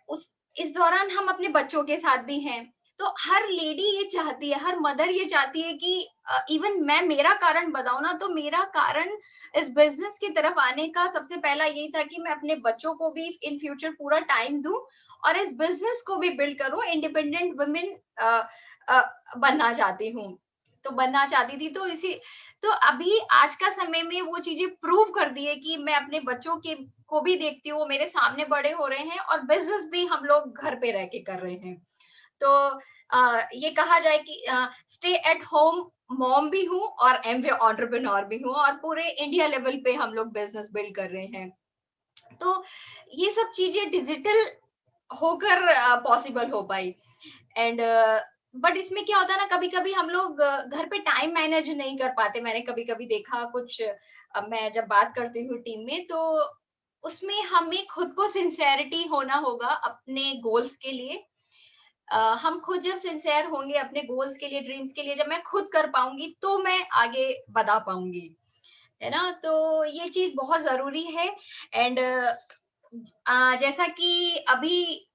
इस दौरान हम अपने बच्चों के साथ भी हैं, तो हर लेडी ये चाहती है, हर मदर ये चाहती है कि इवन मैं मेरा कारण बताऊं ना, तो मेरा कारण इस बिजनेस की तरफ आने का सबसे पहला यही था कि मैं अपने बच्चों को भी इन फ्यूचर पूरा टाइम दूं और इस बिजनेस को भी बिल्ड करूं। इंडिपेंडेंट वुमेन बनना चाहती हूँ, तो बनना चाहती थी। तो अभी आज का समय में वो चीजें प्रूव कर दी है कि मैं अपने बच्चों के को भी देखती हूँ, मेरे सामने बड़े हो रहे हैं और बिजनेस भी हम लोग घर पे रह के कर रहे हैं। तो ये कहा जाए कि स्टे एट होम मॉम भी हूँ और एमवे एंटरप्रेन्योर भी हूँ, और पूरे इंडिया लेवल पे हम लोग बिजनेस बिल्ड कर रहे हैं। तो ये सब चीजें डिजिटल होकर पॉसिबल हो पाई। एंड बट इसमें क्या होता है ना, कभी कभी हम लोग घर पे टाइम मैनेज नहीं कर पाते। मैंने कभी कभी देखा कुछ, मैं जब बात करती हूँ टीम में, तो उसमें हमें खुद को सिंसेरिटी होना होगा अपने गोल्स के लिए। हम खुद जब सिंसेयर होंगे अपने गोल्स के लिए, ड्रीम्स के लिए, जब मैं खुद कर पाऊंगी तो मैं आगे बढ़ा पाऊंगी, है ना। तो ये चीज बहुत जरूरी है। एंड जैसा कि अभी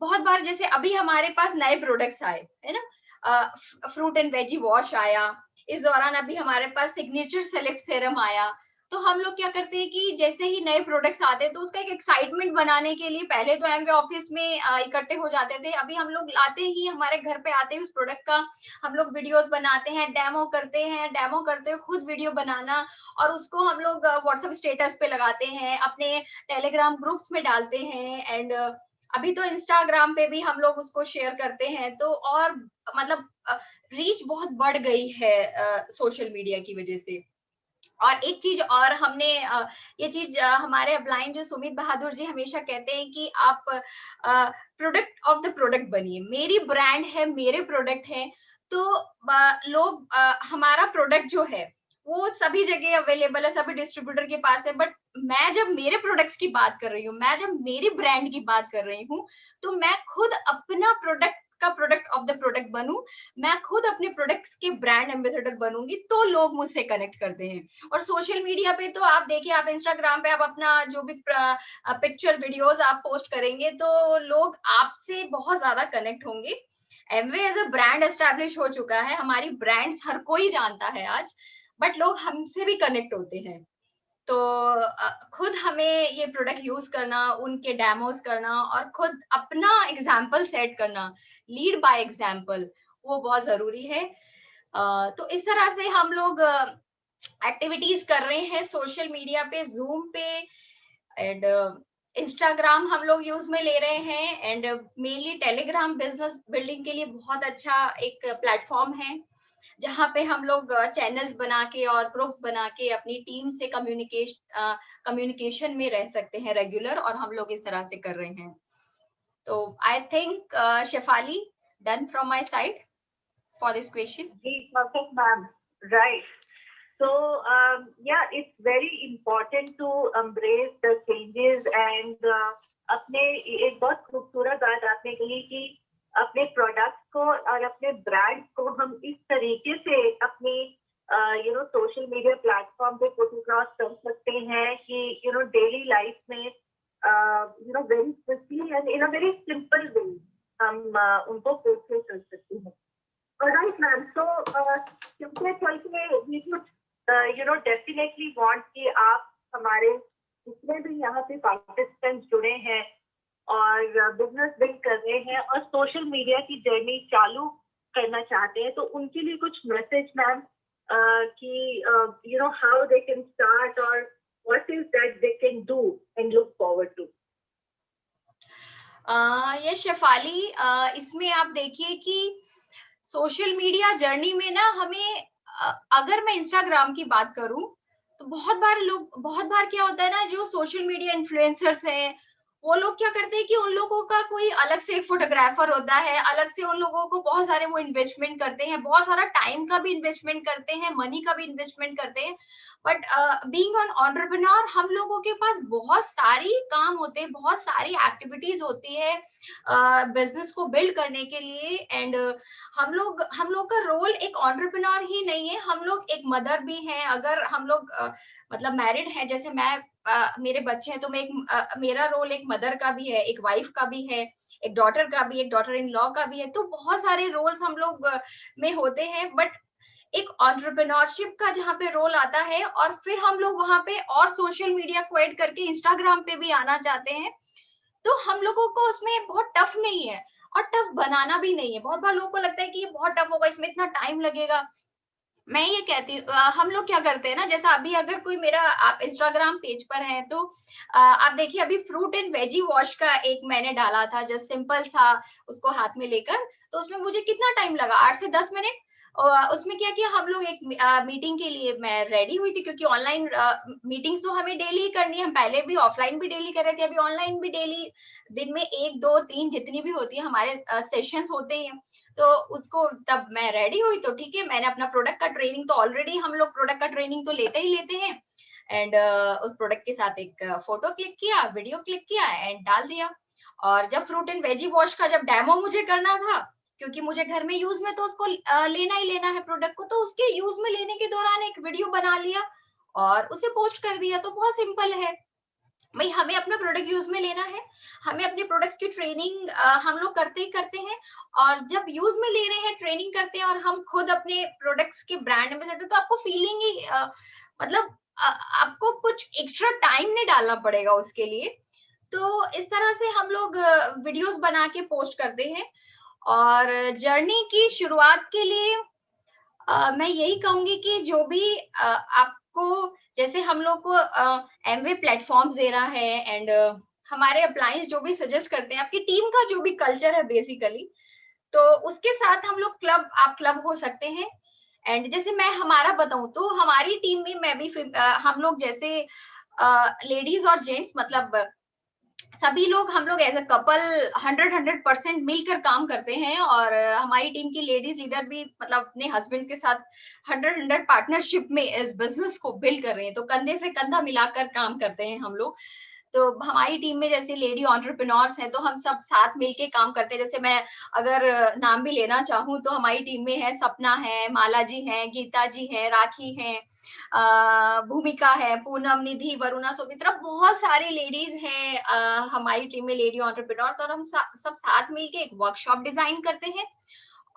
बहुत बार, जैसे अभी हमारे पास नए प्रोडक्ट्स आए, है ना, फ्रूट एंड वेजी वॉश आया, इस दौरान अभी हमारे पास सिग्नेचर सेलेक्ट सीरम आया। तो हम लोग क्या करते हैं कि जैसे ही नए प्रोडक्ट्स आते हैं तो उसका एक एक्साइटमेंट बनाने के लिए पहले तो एमवे ऑफिस में इकट्ठे हो जाते थे, अभी हम लोग लाते ही हमारे घर पे आते हैं उस प्रोडक्ट का, हम लोग वीडियोस बनाते हैं, डेमो करते हैं, डेमो करते हुए खुद वीडियो बनाना और उसको हम लोग व्हाट्सएप स्टेटस पे लगाते हैं, अपने टेलीग्राम ग्रुप्स में डालते हैं। एंड अभी तो इंस्टाग्राम पे भी हम लोग उसको शेयर करते हैं। तो और मतलब रीच बहुत बढ़ गई है सोशल मीडिया की वजह से। और एक चीज और हमने ये चीज हमारे अपलाइन जो सुमित बहादुर जी हमेशा कहते हैं कि आप प्रोडक्ट ऑफ द प्रोडक्ट बनिए। मेरी ब्रांड है, मेरे प्रोडक्ट है, तो लोग हमारा प्रोडक्ट जो है वो सभी जगह अवेलेबल है, सभी डिस्ट्रीब्यूटर के पास है, बट मैं जब मेरे प्रोडक्ट्स की बात कर रही हूँ, मैं जब मेरी ब्रांड की बात कर रही हूँ, तो मैं खुद अपना प्रोडक्ट का प्रोडक्ट ऑफ द प्रोडक्ट बनूं, मैं खुद अपने प्रोडक्ट्स के ब्रांड एम्बेसडर बनूंगी, तो लोग मुझसे कनेक्ट करते हैं। और सोशल मीडिया पे तो आप देखिए, आप इंस्टाग्राम पे आप अपना जो भी पिक्चर वीडियोस आप पोस्ट करेंगे तो लोग आपसे बहुत ज्यादा कनेक्ट होंगे। Amway as a brand establish हो चुका है, हमारी ब्रांड्स हर कोई जानता है आज, बट लोग हमसे भी कनेक्ट होते हैं। तो खुद हमें ये प्रोडक्ट यूज करना, उनके डेमोज करना और खुद अपना एग्जाम्पल सेट करना, लीड बाय एग्जाम्पल, वो बहुत जरूरी है। तो इस तरह से हम लोग एक्टिविटीज कर रहे हैं सोशल मीडिया पे, जूम पे एंड इंस्टाग्राम हम लोग यूज में ले रहे हैं, and mainly Telegram business building के लिए बहुत अच्छा एक प्लेटफॉर्म है, जहाँ पे हम लोग चैनल्स बना के और ग्रुप्स बना के अपनी टीम से कम्युनिकेशन में रह सकते हैं रेगुलर, और हम लोग इस तरह से कर रहे हैं। तो I think Shefali, done from my side for this question. जी, perfect ma'am, right. So yeah, it's very important to embrace the changes and अपने एक बहुत खूबसूरत बात आपने कही कि अपने प्रोडक्ट को और अपने ब्रांड को हम इस तरीके से अपनी सोशल मीडिया प्लेटफॉर्म पे पुट अक्रॉस कर सकते हैं कि डेली लाइफ में very quickly and in a very simple way हम उनको पोर्ट्रे कर सकते हैं। ऑलराइट मैम, तो सिंपल चल के वी वुड डेफिनेटली वांट कि आप हमारे जितने भी यहाँ पे पार्टिसिपेंट्स जुड़े हैं और बिजनेस बिल्ड कर रहे हैं और सोशल मीडिया की जर्नी चालू करना चाहते हैं, तो उनके लिए कुछ मैसेज मैम कि हाउ दे कैन स्टार्ट और what is that they can do and look forward to. ये शेफाली, इसमें आप देखिए कि सोशल मीडिया जर्नी में ना हमें, अगर मैं इंस्टाग्राम की बात करूं तो बहुत बार क्या होता है ना, जो सोशल मीडिया इन्फ्लुएंसर्स हैं वो लोग क्या करते हैं कि उन लोगों का कोई अलग से एक फोटोग्राफर होता है, अलग से उन लोगों को बहुत सारे वो इन्वेस्टमेंट करते हैं, बहुत सारा टाइम का भी इन्वेस्टमेंट करते हैं, मनी का भी इन्वेस्टमेंट करते हैं। बट बीइंग एन एंटरप्रेन्योर, हम लोगों के पास बहुत सारी काम होते हैं, बहुत सारी एक्टिविटीज होती है बिजनेस को बिल्ड करने के लिए। एंड हम लोग का रोल एक एंटरप्रेन्योर ही नहीं है, हम लोग एक मदर भी हैं। अगर हम लोग मतलब मैरिड है, जैसे मैं मेरे बच्चे हैं, तो मैं मेरा रोल एक मदर का भी है, एक वाइफ का भी है, एक डॉटर का भी, एक डॉटर इन लॉ का भी है। तो बहुत सारे रोल्स हम लोग में होते हैं, बट एक एंटरप्रेन्योरशिप का जहाँ पे रोल आता है, और फिर हम लोग वहां पे और सोशल मीडिया को ऐड करके इंस्टाग्राम पे भी आना चाहते हैं, तो हम लोगों को उसमें बहुत टफ नहीं है और टफ बनाना भी नहीं है। बहुत बार लोगों को लगता है कि ये बहुत टफ होगा, इसमें इतना टाइम लगेगा। मैं ये कहती हूँ, हम लोग क्या करते हैं ना, जैसा अभी अगर कोई मेरा, आप इंस्टाग्राम पेज पर हैं तो आप देखिए, अभी फ्रूट एंड वेजी वॉश का एक मैंने डाला था, जस्ट सिंपल सा उसको हाथ में लेकर, तो उसमें मुझे कितना टाइम लगा, 8 से 10 मिनट। उसमें क्या किया हम लोग, एक मीटिंग के लिए मैं रेडी हुई थी, क्योंकि ऑनलाइन मीटिंग्स तो हमें डेली ही करनी है, हम पहले भी ऑफलाइन भी डेली कर रहे थे, अभी ऑनलाइन भी डेली दिन में 1 2 3 जितनी भी होती है हमारे सेशंस होते हैं। तो उसको तब मैं रेडी हुई, तो ठीक है, मैंने अपना प्रोडक्ट का ट्रेनिंग, तो ऑलरेडी हम लोग प्रोडक्ट का ट्रेनिंग तो लेते ही लेते हैं, एंड उस प्रोडक्ट के साथ एक फोटो क्लिक किया, वीडियो क्लिक किया एंड डाल दिया। और जब फ्रूट एंड वेजी वॉश का जब डेमो मुझे करना था, क्योंकि मुझे घर में यूज में तो उसको लेना ही लेना है प्रोडक्ट को, तो उसके यूज में लेने के दौरान एक वीडियो बना लिया और उसे पोस्ट कर दिया। तो बहुत सिंपल है भाई, हमें अपना प्रोडक्ट यूज में लेना है, हमें अपने प्रोडक्ट्स की ट्रेनिंग हम लोग करते ही करते हैं, और जब यूज में ले रहे हैं, ट्रेनिंग करते हैं और हम खुद अपने प्रोडक्ट्स के ब्रांड एम्बेसडर, तो आपको फीलिंग ही मतलब आपको कुछ एक्स्ट्रा टाइम नहीं डालना पड़ेगा उसके लिए। तो इस तरह से हम लोग वीडियोस बना के पोस्ट करते हैं। और जर्नी की शुरुआत के लिए मैं यही कहूंगी कि जो भी आपको, जैसे हम लोग को एमवे प्लेटफॉर्म्स दे रहा है, एंड हमारे अप्लायंस जो भी सजेस्ट करते हैं, आपकी टीम का जो भी कल्चर है बेसिकली, तो उसके साथ हम लोग आप क्लब हो सकते हैं। एंड जैसे मैं हमारा बताऊं तो हमारी टीम में मैं भी हम लोग जैसे लेडीज और जेंट्स, मतलब सभी लोग, हम लोग एज अ कपल 100% मिलकर काम करते हैं। और हमारी टीम की लेडीज लीडर भी मतलब अपने हस्बैंड के साथ 100 पार्टनरशिप में इस बिजनेस को बिल्ड कर रहे हैं, तो कंधे से कंधा मिलाकर काम करते हैं हम लोग। तो हमारी टीम में जैसे लेडी एंटरप्रेन्योर्स हैं तो हम सब साथ मिलके काम करते हैं। जैसे मैं अगर नाम भी लेना चाहूँ तो हमारी टीम में है सपना है, माला जी हैं, गीता जी हैं, राखी हैं, भूमिका है, पूनम, निधि, वरुणा, सुमित्रा, बहुत सारी लेडीज हैं हमारी टीम में लेडी एंटरप्रेन्योर्स। और हम सब साथ मिलके एक वर्कशॉप डिजाइन करते हैं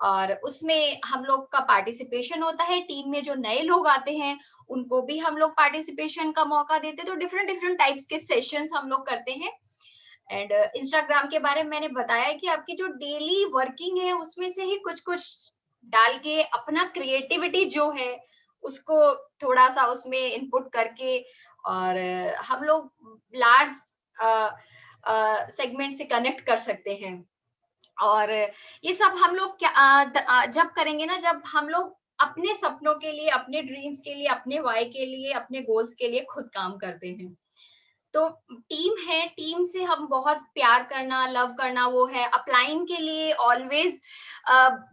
और उसमें हम लोग का पार्टिसिपेशन होता है। टीम में जो नए लोग आते हैं उनको भी हम लोग पार्टिसिपेशन का मौका देते हैं। तो डिफरेंट डिफरेंट टाइप्स के सेशंस हम लोग करते हैं। एंड इंस्टाग्राम के बारे में मैंने बताया कि आपकी जो डेली वर्किंग है उसमें से ही कुछ कुछ डाल के अपना क्रिएटिविटी जो है उसको थोड़ा सा उसमें इनपुट करके और हम लोग लार्ज सेगमेंट से कनेक्ट कर सकते हैं। और ये सब हम लोग क्या जब करेंगे ना, जब हम लोग अपने सपनों के लिए, अपने ड्रीम्स के लिए, अपने वाई के लिए, अपने गोल्स के लिए खुद काम करते हैं। तो टीम है, टीम से हम बहुत प्यार करना, लव करना वो है। अपलाइन के लिए always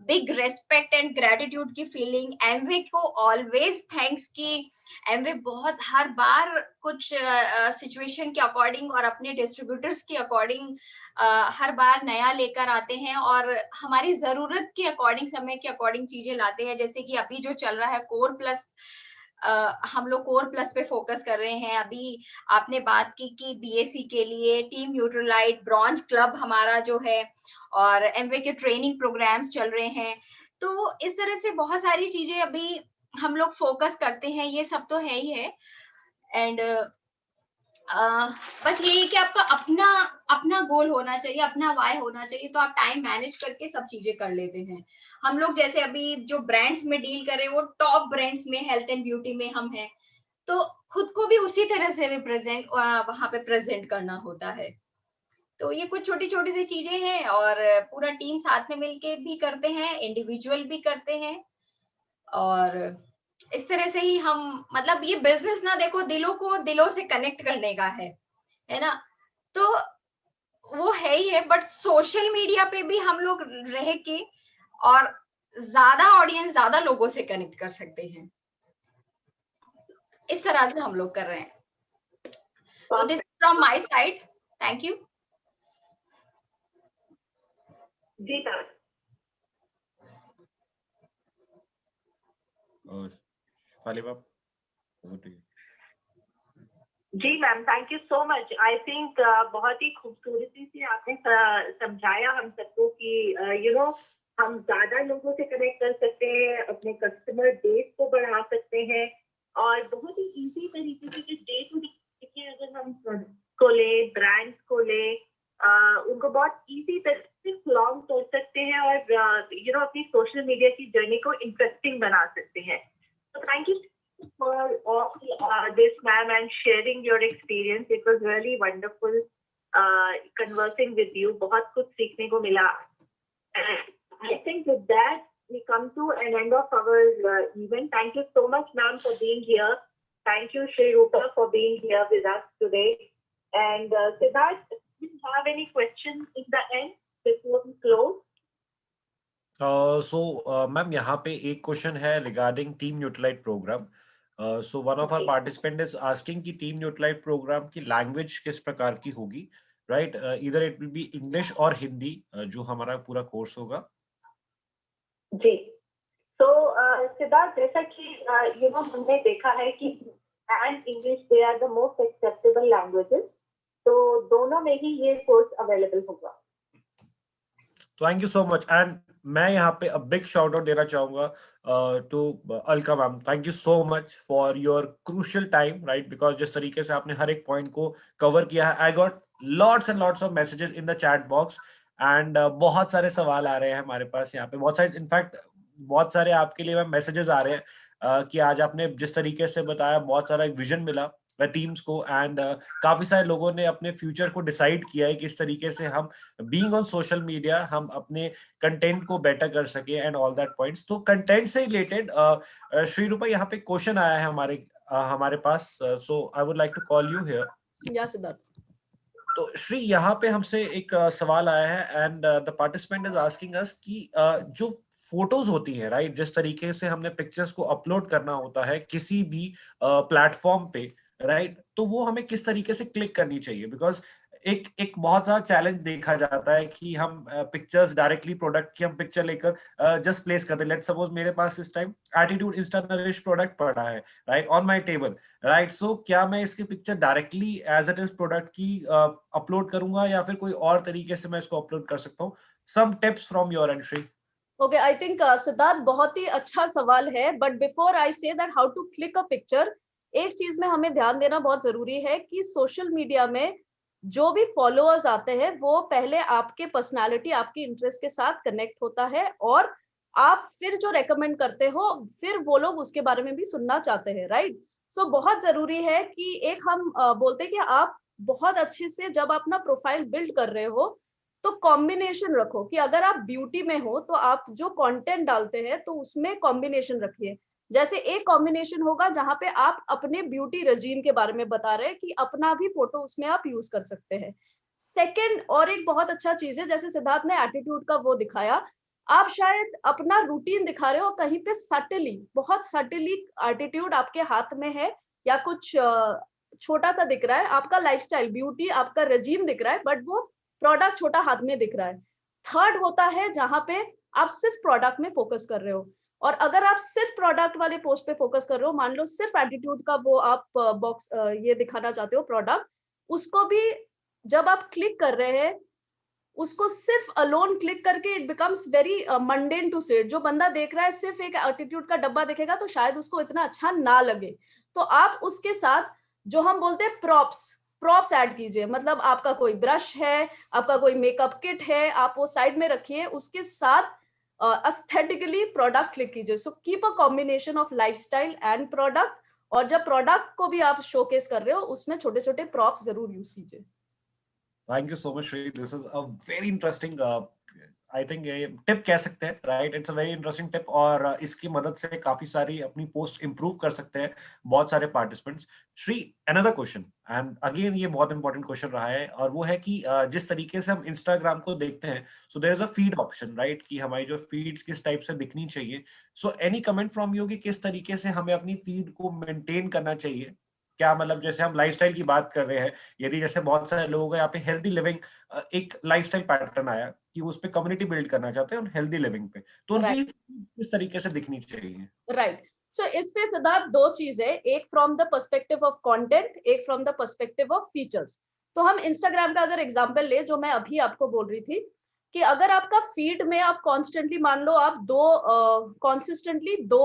big respect and gratitude की फीलिंग। एमवे को ऑलवेज थैंक्स की एमवे बहुत हर बार कुछ सिचुएशन के अकॉर्डिंग और अपने डिस्ट्रीब्यूटर्स के अकॉर्डिंग हर बार नया लेकर आते हैं और हमारी जरूरत के अकॉर्डिंग, समय के अकॉर्डिंग चीजें लाते हैं। जैसे कि अभी जो चल रहा है कोर प्लस, हम लोग कोर प्लस पे फोकस कर रहे हैं। अभी आपने बात की कि बीएससी के लिए टीम न्यूट्रलाइट ब्रॉन्ज क्लब हमारा जो है और एमवे के ट्रेनिंग प्रोग्राम्स चल रहे हैं। तो इस तरह से बहुत सारी चीजें अभी हम लोग फोकस करते हैं। ये सब तो है ही है। एंड बस यही है कि आपका अपना अपना गोल होना चाहिए, अपना वाई होना चाहिए, तो आप टाइम मैनेज करके सब चीजें कर लेते हैं। हम लोग जैसे अभी जो ब्रांड्स में डील कर रहे हैं वो टॉप ब्रांड्स में हेल्थ एंड ब्यूटी में हम हैं, तो खुद को भी उसी तरह से रिप्रेजेंट वहां पे प्रेजेंट करना होता है। तो ये कुछ छोटी छोटी सी चीजें हैं और पूरा टीम साथ में मिलके भी करते हैं, इंडिविजुअल भी करते हैं। और इस तरह से ही हम, मतलब ये बिजनेस ना देखो दिलों को दिलों से कनेक्ट करने का है ना। तो वो है ही है, बट सोशल मीडिया पे भी हम लोग रह के और ज्यादा ऑडियंस, ज्यादा लोगों से कनेक्ट कर सकते हैं। इस तरह से हम लोग कर रहे हैं। तो this from my side. Thank you. जी मैम। और Shifali ma'am, over to you. जी ma'am, thank you so much. I think बहुत ही खूबसूरती से आपने समझाया हम सबको कि हम ज्यादा लोगों से कनेक्ट कर सकते हैं, अपने कस्टमर बेस को बढ़ा सकते हैं और बहुत ही इजी तरीके से डे टू डे अगर हम प्रोडक्ट को ले, ब्रांड्स को ले, उनको बहुत इजी तरीके से लॉन्च कर सकते हैं और अपनी सोशल मीडिया की जर्नी को इंटरेस्टिंग बना सकते हैं। तो thank you for all this, ma'am, and sharing your experience. It was really wonderful conversing with you. बहुत कुछ सीखने को मिला. And I think with that we come to an end of our event. Thank you so much, ma'am, for being here. Thank you, Shri Rupa, for being here with us today. And Siddharth, do you have any questions in the end before we close? Ma'am यहाँ पे एक क्वेश्चन है regarding team Nutrilite programme. So one of our participant is asking कि टीम न्यूट्रलाइट प्रोग्राम की लैंग्वेज किस प्रकार की होगी, right? Either it will be English और हिंदी, जो हमारा पूरा कोर्स होगा। जी, तो सिद्धार्थ, जैसा कि हमने देखा है कि and English they are the most acceptable languages, तो दोनों में ही ये कोर्स अवेलेबल होगा। Thank you so much. And मैं यहाँ पे अ बिग शाउट आउट देना चाहूंगा to Alka ma'am. Thank you so much for your crucial time, right? Because जिस तरीके से आपने हर एक पॉइंट को कवर किया है, I got lots and lots of messages in the chat box and बहुत सारे सवाल आ रहे हैं हमारे पास यहाँ पे, बहुत सारे, इनफैक्ट बहुत सारे आपके लिए मैसेजेस आ रहे हैं कि आज आपने जिस तरीके से बताया बहुत सारा एक विजन मिला टीम्स को एंड काफी सारे लोगों ने अपने फ्यूचर को डिसाइड किया है कि इस तरीके से हम बीइंग ऑन सोशल मीडिया हम अपने कंटेंट को बेटर कर सके एंड ऑल दैट पॉइंट्स। तो कंटेंट से रिलेटेड श्री रूपा, यहाँ पे क्वेश्चन आया है हमारे पास, so I would like to call you here. या सिद्धार्थ, तो श्री, यहाँ पे हमसे एक सवाल आया है and the participant is asking us कि जो फोटोज होती है, राइट, जिस तरीके से हमने पिक्चर्स को अपलोड करना होता है किसी भी प्लेटफॉर्म पे, राइट, तो वो हमें किस तरीके से क्लिक करनी चाहिए? बिकॉज एक बहुत सारा चैलेंज देखा जाता है कि हम पिक्चर्स डायरेक्टली प्रोडक्ट की हम पिक्चर लेकर जस्ट प्लेस करते हैं। लेट्स सपोज मेरे पास इस time attitude insta nourish product पड़ा है, right, on my table, right. So क्या मैं इसकी picture directly as it is product की अपलोड करूंगा या फिर कोई और तरीके से मैं इसको अपलोड कर सकता हूँ? Some tips from your end, Shri. Okay, I think Siddharth, बहुत ही अच्छा सवाल है, but before I say that how to click a picture, एक चीज में हमें ध्यान देना बहुत जरूरी है कि सोशल मीडिया में जो भी फॉलोअर्स आते हैं वो पहले आपके पर्सनालिटी, आपकी इंटरेस्ट के साथ कनेक्ट होता है, और आप फिर जो रेकमेंड करते हो फिर वो लोग उसके बारे में भी सुनना चाहते हैं, राइट। सो बहुत जरूरी है कि एक हम बोलते हैं कि आप बहुत अच्छे से जब अपना प्रोफाइल बिल्ड कर रहे हो तो कॉम्बिनेशन रखो, कि अगर आप ब्यूटी में हो तो आप जो कंटेंट डालते हैं तो उसमें कॉम्बिनेशन रखिए। जैसे एक कॉम्बिनेशन होगा जहां पे आप अपने ब्यूटी रजीम के बारे में बता रहे हैं कि अपना भी फोटो उसमें आप यूज कर सकते हैं। सेकंड, और एक बहुत अच्छा चीज है, जैसे सिद्धार्थ ने एटीट्यूड का वो दिखाया, आप शायद अपना रूटीन दिखा रहे हो, कहीं पे सटली, बहुत सटली एटीट्यूड आपके हाथ में है या कुछ छोटा सा दिख रहा है, आपका लाइफस्टाइल, ब्यूटी, आपका रजीम दिख रहा है, बट वो प्रोडक्ट छोटा हाथ में दिख रहा है। थर्ड होता है जहां पे आप सिर्फ प्रोडक्ट में फोकस कर रहे हो, और अगर आप सिर्फ प्रोडक्ट वाले पोस्ट पे फोकस कर रहे हो, मान लो सिर्फ एटीट्यूड का वो आप बॉक्स ये दिखाना चाहते हो प्रोडक्ट, उसको भी जब आप क्लिक कर रहे हैं, उसको सिर्फ अलोन क्लिक करके it becomes very mundane to see. जो बंदा देख रहा है सिर्फ एक एटीट्यूड का डब्बा देखेगा तो शायद उसको इतना अच्छा ना लगे। तो आप उसके साथ जो हम बोलते हैं प्रॉप्स ऐड कीजिए, मतलब आपका कोई ब्रश है, आपका कोई मेकअप किट है, आप वो साइड में रखिए, उसके साथ एस्थेटिकली प्रोडक्ट क्लिक कीजिए। So keep a combination of lifestyle and product, और जब प्रोडक्ट को भी आप शोकेस कर रहे हो उसमें छोटे छोटे प्रॉप्स जरूर यूज कीजिए। Thank you so much, Shri. This is a very interesting, I think ये टिप कह सकते हैं, right. It's a very interesting tip, और इसकी मदद से काफी सारी अपनी पोस्ट इंप्रूव कर सकते हैं बहुत सारे participants. Shri, another question, and again ये बहुत इंपॉर्टेंट क्वेश्चन रहा है, और वो है कि जिस तरीके से हम इंस्टाग्राम को देखते हैं, so there is a feed option, right, कि हमारी जो फीड्स किस टाइप से दिखनी चाहिए। So any comment from you कि किस तरीके से हमें अपनी फीड को मेंटेन करना चाहिए? क्या मतलब, जैसे हम लाइफस्टाइल की बात कर रहे हैं, यदि जैसे बहुत सारे लोगों का यहाँ पे हेल्दी लिविंग एक लाइफस्टाइल पैटर्न आया कि उस पे कम्युनिटी बिल्ड करना चाहते हैं हेल्दी लिविंग पे, तो उनकी किस तरीके से दिखनी चाहिए? राइट। सो इस पे सिद्धार्थ दो चीज है, एक from the perspective of content, एक from the perspective of features. तो हम इंस्टाग्राम का अगर एग्जांपल ले, जो मैं अभी आपको बोल रही थी, कि अगर आपका फीड में आप कॉन्स्टेंटली, मान लो आप कंसिस्टेंटली दो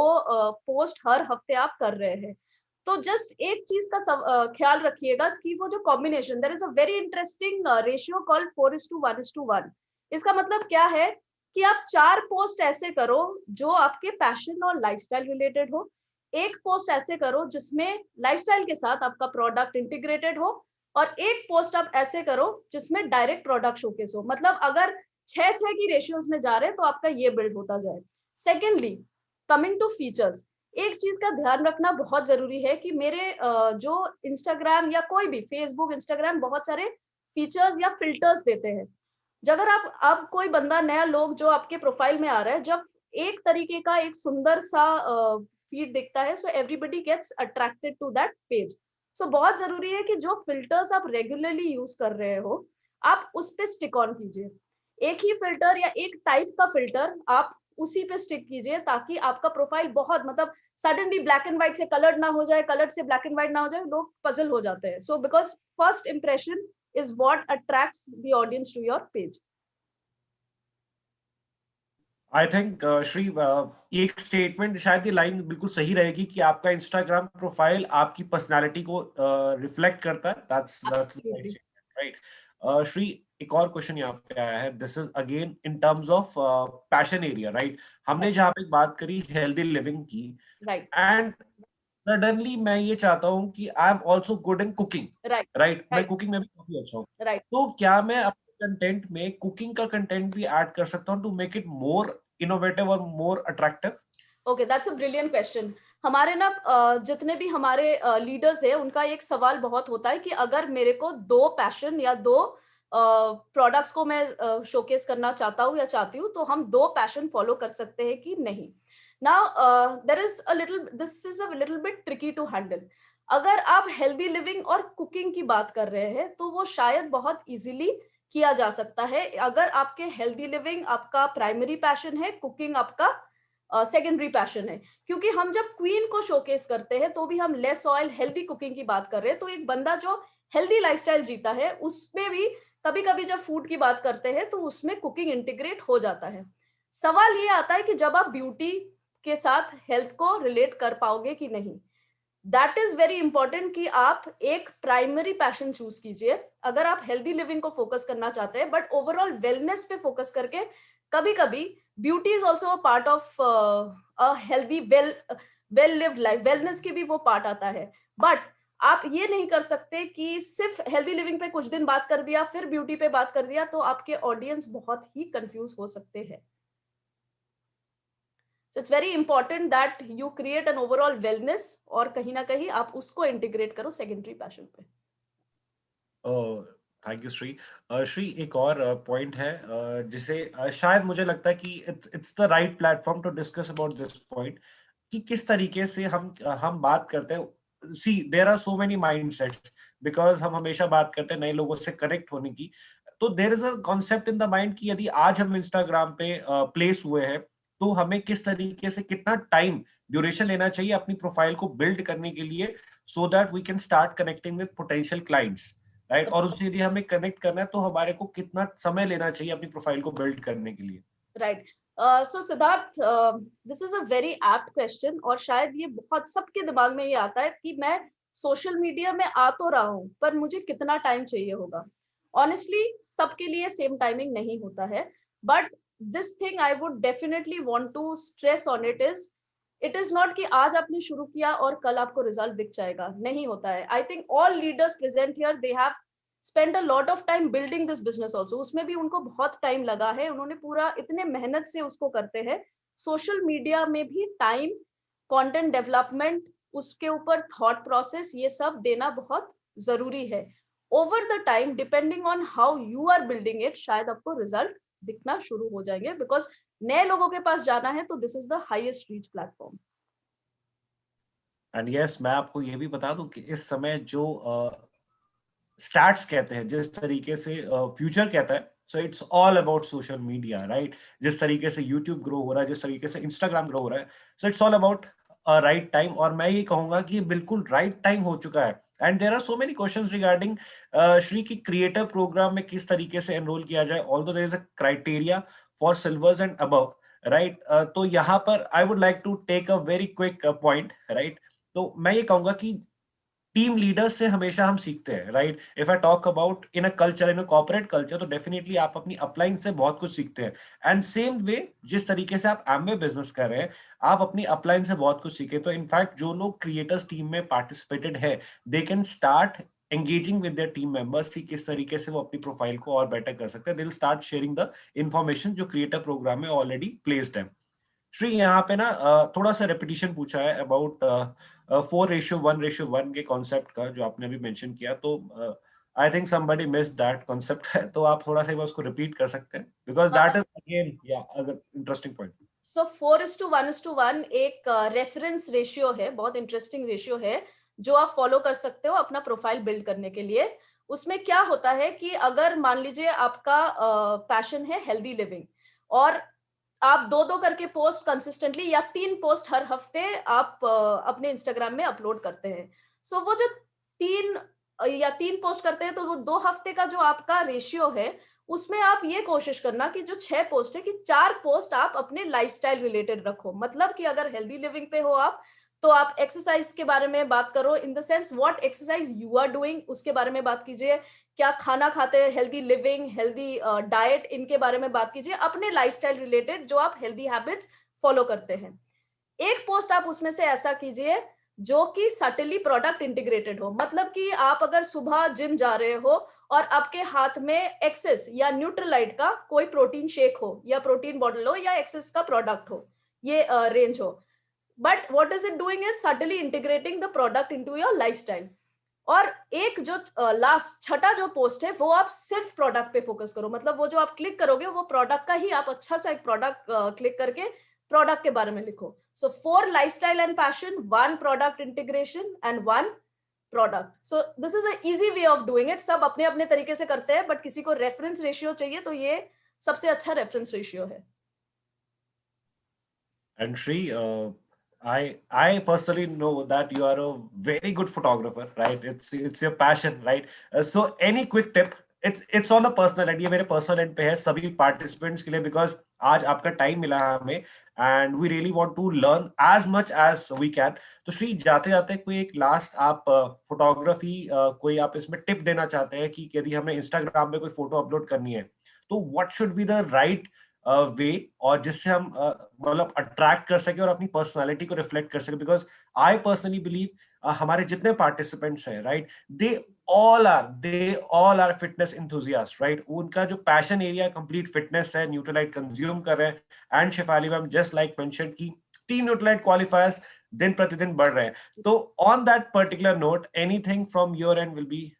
पोस्ट हर हफ्ते आप कर रहे हैं, तो जस्ट एक चीज का ख्याल रखिएगा कि वो जो combination, there is a very interesting ratio called 4:1:1। इसका मतलब क्या है कि आप 4 पोस्ट ऐसे करो जो आपके पैशन और लाइफस्टाइल रिलेटेड हो, एक पोस्ट ऐसे करो जिसमें लाइफस्टाइल के साथ आपका प्रोडक्ट इंटीग्रेटेड हो, और एक पोस्ट आप ऐसे करो जिसमें डायरेक्ट प्रोडक्ट शोकेस हो। मतलब अगर 6:6 की रेशियोज में जा रहे हैं तो आपका ये बिल्ड होता जाए। सेकेंडली, कमिंग टू फीचर्स, एक चीज का ध्यान रखना बहुत जरूरी है कि मेरे जो इंस्टाग्राम या कोई भी फेसबुक, इंस्टाग्राम बहुत सारे फीचर्स या फिल्टर्स देते हैं। अगर आप, अब कोई बंदा नया लोग जो आपके प्रोफाइल में आ रहा है, जब एक तरीके का एक सुंदर सा फीड दिखता है, so everybody gets attracted to that page. So बहुत जरूरी है कि जो फिल्टर्स आप रेगुलरली यूज कर रहे हो, आप उस पे स्टिक ऑन कीजिए। एक ही फिल्टर या एक टाइप का फिल्टर आप उसी पे स्टिक कीजिए, ताकि आपका प्रोफाइल बहुत, मतलब सडनली ब्लैक एंड व्हाइट से कलर्ड ना हो जाए, कलर्ड से ब्लैक एंड व्हाइट ना हो जाए, लोग पजल हो जाते हैं। So because first impression is what attracts the audience to your page. I think Shri, एक स्टेटमेंट, शायद ये लाइन बिल्कुल सही रहेगी कि आपका इंस्टाग्राम प्रोफाइल आपकी पर्सनालिटी को रिफ्लेक्ट करता है। That's right. श्री, एक और क्वेश्चन यहाँ पे आया है, this is again in terms of passion area, right. हमने जहाँ पे बात करी हेल्दी लिविंग की, राइट, एंड सडनली मैं ये चाहता हूँ कि I am also good in cooking, right, right, मैं कुकिंग में भी काफी अच्छा हूँ, राइट। तो क्या मैं अपने कंटेंट में कुकिंग का कंटेंट भी ऐड कर सकता हूँ to make it more innovative और more attractive? Okay, that's a brilliant question. हमारे ना जितने भी हमारे लीडर्स हैं, उनका एक सवाल बहुत होता है कि अगर मेरे को 2 पैशन या 2 प्रोडक्ट्स को मैं शोकेस करना चाहता हूँ या चाहती हूँ, तो हम 2 पैशन फॉलो कर सकते हैं कि नहीं। Now this is a little bit tricky to handle. अगर आप हेल्दी लिविंग और कुकिंग की बात कर रहे हैं तो वो शायद बहुत इजीली किया जा सकता है अगर आपके हेल्दी लिविंग आपका प्राइमरी पैशन है, कुकिंग आपका सेकेंडरी पैशन है। क्योंकि हम जब क्वीन को शोकेस करते हैं तो भी हम लेस ऑयल हेल्दी कुकिंग की बात कर रहे हैं, तो एक बंदा जो हेल्दी लाइफस्टाइल जीता है उसमें भी कभी कभी जब फूड की बात करते हैं तो उसमें कुकिंग इंटीग्रेट हो जाता है। सवाल ये आता है कि जब आप ब्यूटी के साथ हेल्थ को रिलेट कर पाओगे कि नहीं। दैट इज वेरी इंपॉर्टेंट कि आप एक प्राइमरी पैशन चूज कीजिए अगर आप हेल्दी लिविंग को फोकस करना चाहते हैं, बट ओवरऑल वेलनेस पे फोकस करके कभी कभी beauty is also a part of a healthy well lived life, wellness की भी वो पार्ट आता है। बट आप ये नहीं कर सकते कि सिर्फ हेल्दी लिविंग पे कुछ दिन बात कर दिया फिर ब्यूटी पे बात कर दिया, तो आपके ऑडियंस बहुत ही कंफ्यूज हो सकते हैं। So it's very important that you create an overall wellness और कहीं ना कहीं आप उसको इंटीग्रेट करो सेकेंडरी पैशन पे। Thank you Shri. श्री, एक और पॉइंट है जिसे शायद मुझे लगता है कि it's the right platform to discuss about this point, कि किस तरीके से हम बात करते हैं। See there are so many mindsets, because हम हमेशा बात करते हैं नए लोगों से कनेक्ट होने की। तो there is a concept in the mind कि यदि आज हम इंस्टाग्राम पे प्लेस हुए हैं तो हमें किस तरीके से कितना टाइम ड्यूरेशन लेना चाहिए अपनी प्रोफाइल को बिल्ड करने के लिए, so that we can start connecting with potential clients, right. और उससे यदि हमें कनेक्ट करना है तो हमारे को कितना समय लेना चाहिए अपनी प्रोफाइल को बिल्ड करने के लिए। Right. So Siddharth, this is a very apt question और शायद ये बहुत सबके दिमाग में ये आता है कि मैं सोशल मीडिया में आ तो रहा हूँ पर मुझे कितना टाइम चाहिए होगा। ऑनेस्टली सबके लिए सेम टाइमिंग नहीं होता है, but this thing I would definitely want to stress on it is not कि आज आपने शुरू किया और कल आपको रिजल्ट दिख जाएगा, नहीं होता है। I think all leaders present here they have spent a lot of time building this business also, उसमें भी उनको बहुत टाइम लगा है, उन्होंने पूरा इतने मेहनत से उसको करते हैं। सोशल मीडिया में भी टाइम, कंटेंट डेवलपमेंट, उसके ऊपर थॉट प्रोसेस, ये सब देना बहुत जरूरी है। Over the time depending on how you are building it शायद आपको रिजल्ट दिखना शुरू हो जाएंगे, बिकॉज नए लोगों के पास जाना है तो this is the highest reach platform. And yes, मैं आपको ये भी बता दूं कि इस समय जो स्टैट्स कहते हैं, जिस तरीके से फ्यूचर कहता है, so it's all about social media, right. जिस तरीके से यूट्यूब ग्रो हो रहा है, जिस तरीके से इंस्टाग्राम ग्रो हो रहा है, so it's all about right time. और मैं ये कहूंगा कि ये बिल्कुल राइट टाइम हो चुका है। And there are so many questions regarding Shri की क्रिएटर प्रोग्राम में किस तरीके से एनरोल किया जाए, although there is a criteria for silvers and above, right. तो यहाँ पर I would like to take a very quick point, right. तो मैं ये कहूंगा कि टीम लीडर्स से हमेशा हम सीखते हैं, right. If I talk about in a culture, in a corporate culture, तो डेफिनेटली आप अपनी अपलाइन से बहुत कुछ सीखते हैं। एंड सेम वे जिस तरीके से आप एमवे बिजनेस कर रहे हैं, आप अपनी अपलाइन से बहुत कुछ सीखे। तो इनफैक्ट जो लोग क्रिएटर्स टीम में पार्टिसिपेटेड है, दे can start engaging with their team members कि किस तरीके से वो अपनी प्रोफाइल को और बेटर कर सकते हैं। They will start sharing the information जो क्रिएटर प्रोग्राम में ऑलरेडी प्लेस्ड है। श्री, यहाँ पे ना थोड़ा सा रेपिटेशन पूछा है अबाउट 4:1:1 के कॉन्सेप्ट का, जो आपने अभी मेंशन किया। तो I think somebody missed that concept है, तो आप थोड़ा सा उसको रिपीट कर सकते हैं, बिकॉज दैट इज अगेन या अगर इंटरेस्टिंग पॉइंट। सो 4:1:1 एक रेफरेंस रेशियो है, बहुत इंटरेस्टिंग रेशियो है जो आप फॉलो कर सकते हो अपना प्रोफाइल बिल्ड करने के लिए। उसमें क्या होता है कि अगर मान लीजिए आपका पैशन है हेल्दी लिविंग और आप दो करके पोस्ट कंसिस्टेंटली या 3 पोस्ट हर हफ्ते आप अपने इंस्टाग्राम में अपलोड करते हैं। सो वो जो 3 पोस्ट करते हैं तो वो 2 हफ्ते का जो आपका रेशियो है उसमें आप ये कोशिश करना कि जो 6 पोस्ट है कि 4 पोस्ट आप अपने लाइफस्टाइल रिलेटेड रखो। मतलब कि अगर हेल्दी लिविंग पे हो आप तो आप एक्सरसाइज के बारे में बात करो, in the sense what exercise you are doing उसके बारे में बात कीजिए, क्या खाना खाते हैं, हेल्दी लिविंग, हेल्दी डाइट, इनके बारे में बात कीजिए, अपने लाइफस्टाइल रिलेटेड जो आप हेल्दी हैबिट्स फॉलो करते हैं। एक पोस्ट आप उसमें से ऐसा कीजिए जो कि सटली प्रोडक्ट इंटीग्रेटेड हो। मतलब कि आप अगर सुबह जिम जा रहे हो और आपके हाथ में एक्सेस या न्यूट्रलाइट का कोई प्रोटीन शेक हो या प्रोटीन बॉटल हो या एक्सेस का प्रोडक्ट हो, ये रेंज हो, but what is it doing is subtly integrating the product into your lifestyle। और एक जो लास्ट छठा जो पोस्ट है वो आप सिर्फ प्रोडक्ट पे फोकस करो। मतलब वो जो आप क्लिक करोगे वो प्रोडक्ट का ही आप अच्छा सा एक प्रोडक्ट क्लिक करके प्रोडक्ट के बारे में लिखो। सो 4 lifestyle and passion, 1 product integration and 1 product. So this is a easy way of doing it. सब अपने अपने तरीके से करते हैं, बट किसी को रेफरेंस रेशियो चाहिए तो ये सबसे अच्छा रेफरेंस रेशियो है. And Shri, I personally know that you are a very good photographer, right? It's your passion, right? So any quick tip? It's on the personal end. ये मेरे personal end पे है सभी participants के लिए, because आज आपका टाइम मिला है हमें and we really want to learn as much as we can. तो श्री, जाते जाते कोई एक लास्ट आप फोटोग्राफी कोई आप इसमें टिप देना चाहते हैं कि यदि हमें इंस्टाग्राम में कोई फोटो अपलोड करनी है तो what should be the right way, और जिससे हम मतलब अट्रैक्ट कर सके और अपनी पर्सनालिटी को रिफ्लेक्ट कर सके? बिकॉज आई पर्सनली बिलीव हमारे जितने पार्टिसिपेंट्स हैं, right, they all are fitness enthusiast, right? उनका जो पैशन एरिया कंप्लीट फिटनेस है, न्यूट्रलाइट कंज्यूम कर रहे हैं. And Shefali ma'am just like mention की टीम न्यूट्रलाइट क्वालिफायर्स दिन प्रतिदिन बढ़ रहे हैं. तो on that particular note, anything from your end will be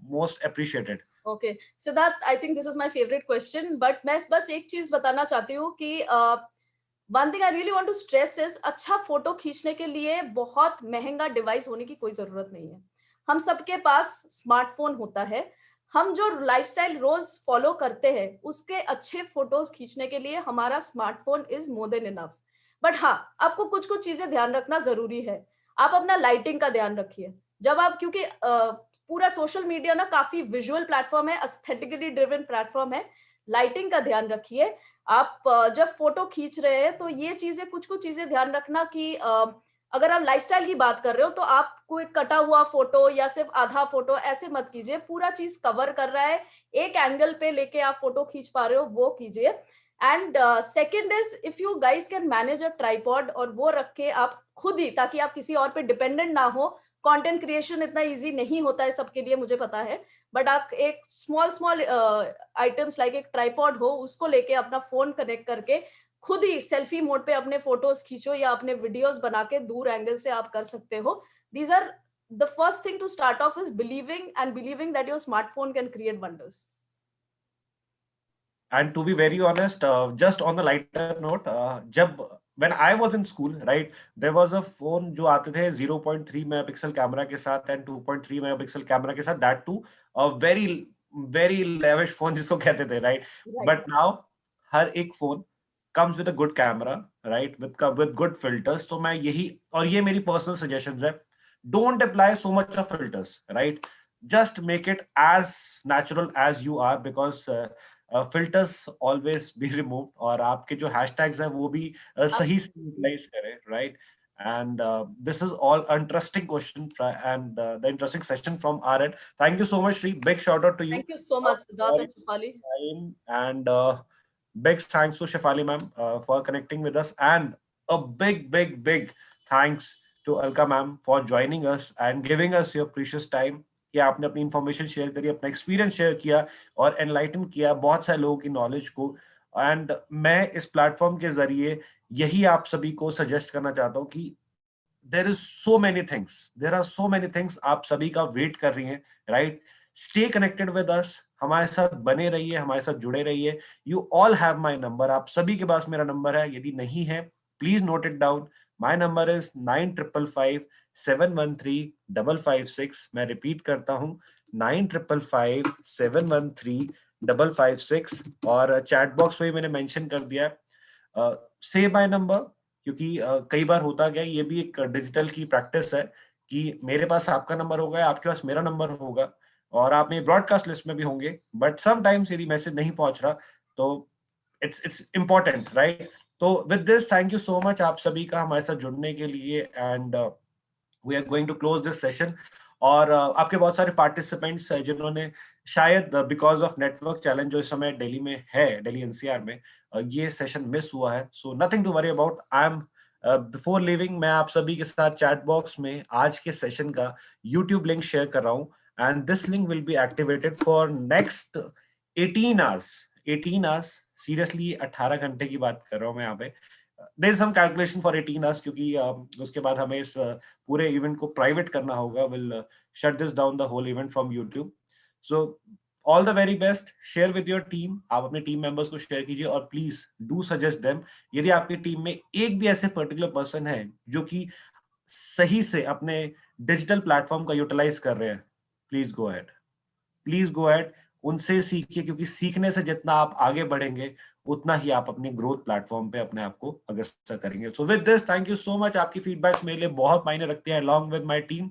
most appreciated. Okay Siddharth, I think this is my favourite question, but मैं बस एक चीज बताना चाहती हूँ कि one thing I really want to stress is, अच्छा फोटो खींचने के लिए बहुत महंगा डिवाइस होने की कोई जरूरत नहीं है. हम सबके पास स्मार्टफोन होता है. हम जो लाइफस्टाइल रोज फॉलो करते हैं उसके अच्छे फोटोज खींचने के लिए हमारा smartphone is more than enough. But हाँ, आपको कुछ कुछ चीजें ध्यान रखना जरूरी है. आप अपना लाइटिंग का ध्यान रखिए. जब आप, क्योंकि पूरा सोशल मीडिया ना काफी विजुअल प्लेटफॉर्म है, एस्थेटिकली ड्रिवन प्लेटफॉर्म है. लाइटिंग का ध्यान रखिए. आप जब फोटो खींच रहे हैं तो ये चीजें, कुछ कुछ चीजें ध्यान रखना कि अगर आप लाइफस्टाइल की बात कर रहे हो तो आप कोई कटा हुआ फोटो या सिर्फ आधा फोटो ऐसे मत कीजिए. पूरा चीज कवर कर रहा है, एक एंगल पे लेके आप फोटो खींच पा रहे हो वो कीजिए. And second is, if you guys can manage a tripod, और वो रख के आप खुद ही, ताकि आप किसी और पे डिपेंडेंट ना हो. कंटेंट क्रिएशन इतना इजी नहीं होता है सबके लिए, मुझे पता है, बट आप एक स्मॉल आइटम्स लाइक एक ट्राइपॉड हो, उसको लेके अपना फोन कनेक्ट करके खुद ही सेल्फी मोड पे अपने फोटोज खींचो या अपने वीडियोस बना के दूर एंगल से आप कर सकते हो. These are the first thing to start off is believing that your smartphone can create wonders. And to be very honest, just on the lighter note, जब when I was in school, right, there was a phone जो आते थे 0.3 मेगापिक्सल कैमरा के साथ and 2.3 मेगापिक्सल कैमरा के साथ, that too a very lavish phone जिसको कहते थे, right? But now हर एक phone comes with a good camera, right, with good filters. तो मैं यही, और ये मेरी personal suggestions है, don't apply so much of filters, right? Just make it as natural as you are, because filters always be removed, और आपके जो hashtags हैं वो भी सही से utilize करें, right? And this is all interesting question and the interesting session from our end. Thank you so much, Shri. Big shout out to you. Thank you so much, Siddharth and Shefali. And big thanks to Shefali ma'am for connecting with us, and a big thanks to Alka ma'am for joining us and giving us your precious time. कि आपने अपनी इंफॉर्मेशन शेयर करी, अपना एक्सपीरियंस शेयर किया और एनलाइटन किया बहुत सारे लोगों की नॉलेज को. एंड मैं इस प्लेटफॉर्म के जरिए यही आप सभी को सजेस्ट करना चाहता हूँ कि there are so many things आप सभी का वेट कर रही हैं, right? Stay connected with us, हमारे साथ बने रहिए, हमारे साथ जुड़े रहिए. You all have my number, आप सभी के पास मेरा नंबर है. यदि नहीं है please note it down. My number is 9555713556. मैं रिपीट करता हूं, 9555713556. और चैट बॉक्स पे मैंने मेंशन कर दिया है, सेव माय नंबर, क्योंकि कई बार होता गया, ये भी एक डिजिटल की प्रैक्टिस है कि मेरे पास आपका नंबर होगा, आपके पास मेरा नंबर होगा, और आप मेरी ब्रॉडकास्ट लिस्ट में भी होंगे, बट समटाइम्स यदि मैसेज नहीं पहुंच रहा तो इट्स इम्पोर्टेंट, राइट? तो with this, thank you so much आप सभी का हमारे साथ जुड़ने के लिए. And we are going to close this session. और आपके बहुत सारे पार्टिसिपेंट्स हैं जिन्होंने शायद बिकॉज ऑफ नेटवर्क चैलेंज जो इस समय दिल्ली में है, दिल्ली एनसीआर में, ये सेशन मिस हुआ है. So nothing to worry about. I am before leaving, मैं आप सभी के साथ चैट बॉक्स में आज के सेशन का यूट्यूब लिंक शेयर कर रहा हूँ, and this link will be activated for next 18 hours. Seriously 18 घंटे की बात कर रहा हूँ मैं यहाँ पे. There is some calculation for 18 hours, क्योंकि उसके बाद हमें इस पूरे इवेंट को प्राइवेट करना होगा. Will shut this down the whole event from YouTube. So all the very best. Share with your team, आप अपने टीम मेंबर्स को शेयर कीजिए, और प्लीज डू सजेस्ट देम. यदि आपकी टीम में एक भी ऐसे पर्टिकुलर पर्सन है जो कि सही से अपने डिजिटल प्लेटफॉर्म का यूटिलाइज कर रहे हैं, please go ahead, please go ahead, उनसे सीखिए, क्योंकि सीखने से जितना आप आगे बढ़ेंगे उतना ही आप अपनी ग्रोथ प्लेटफॉर्म पे अपने आप को अग्रसर करेंगे। So with this, thank you so much, आपकी फीडबैक्स मेरे लिए बहुत मायने रखते हैं along with my team.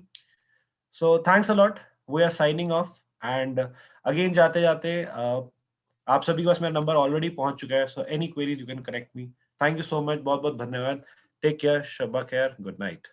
So thanks a lot. We are signing off and again जाते जाते आप सभी को मेरा नंबर ऑलरेडी पहुंच चुका है, so any queries you can connect me. Thank you so much, बहुत बहुत धन्यवाद। टेक केयर, शब्बा खैर, गुड नाइट।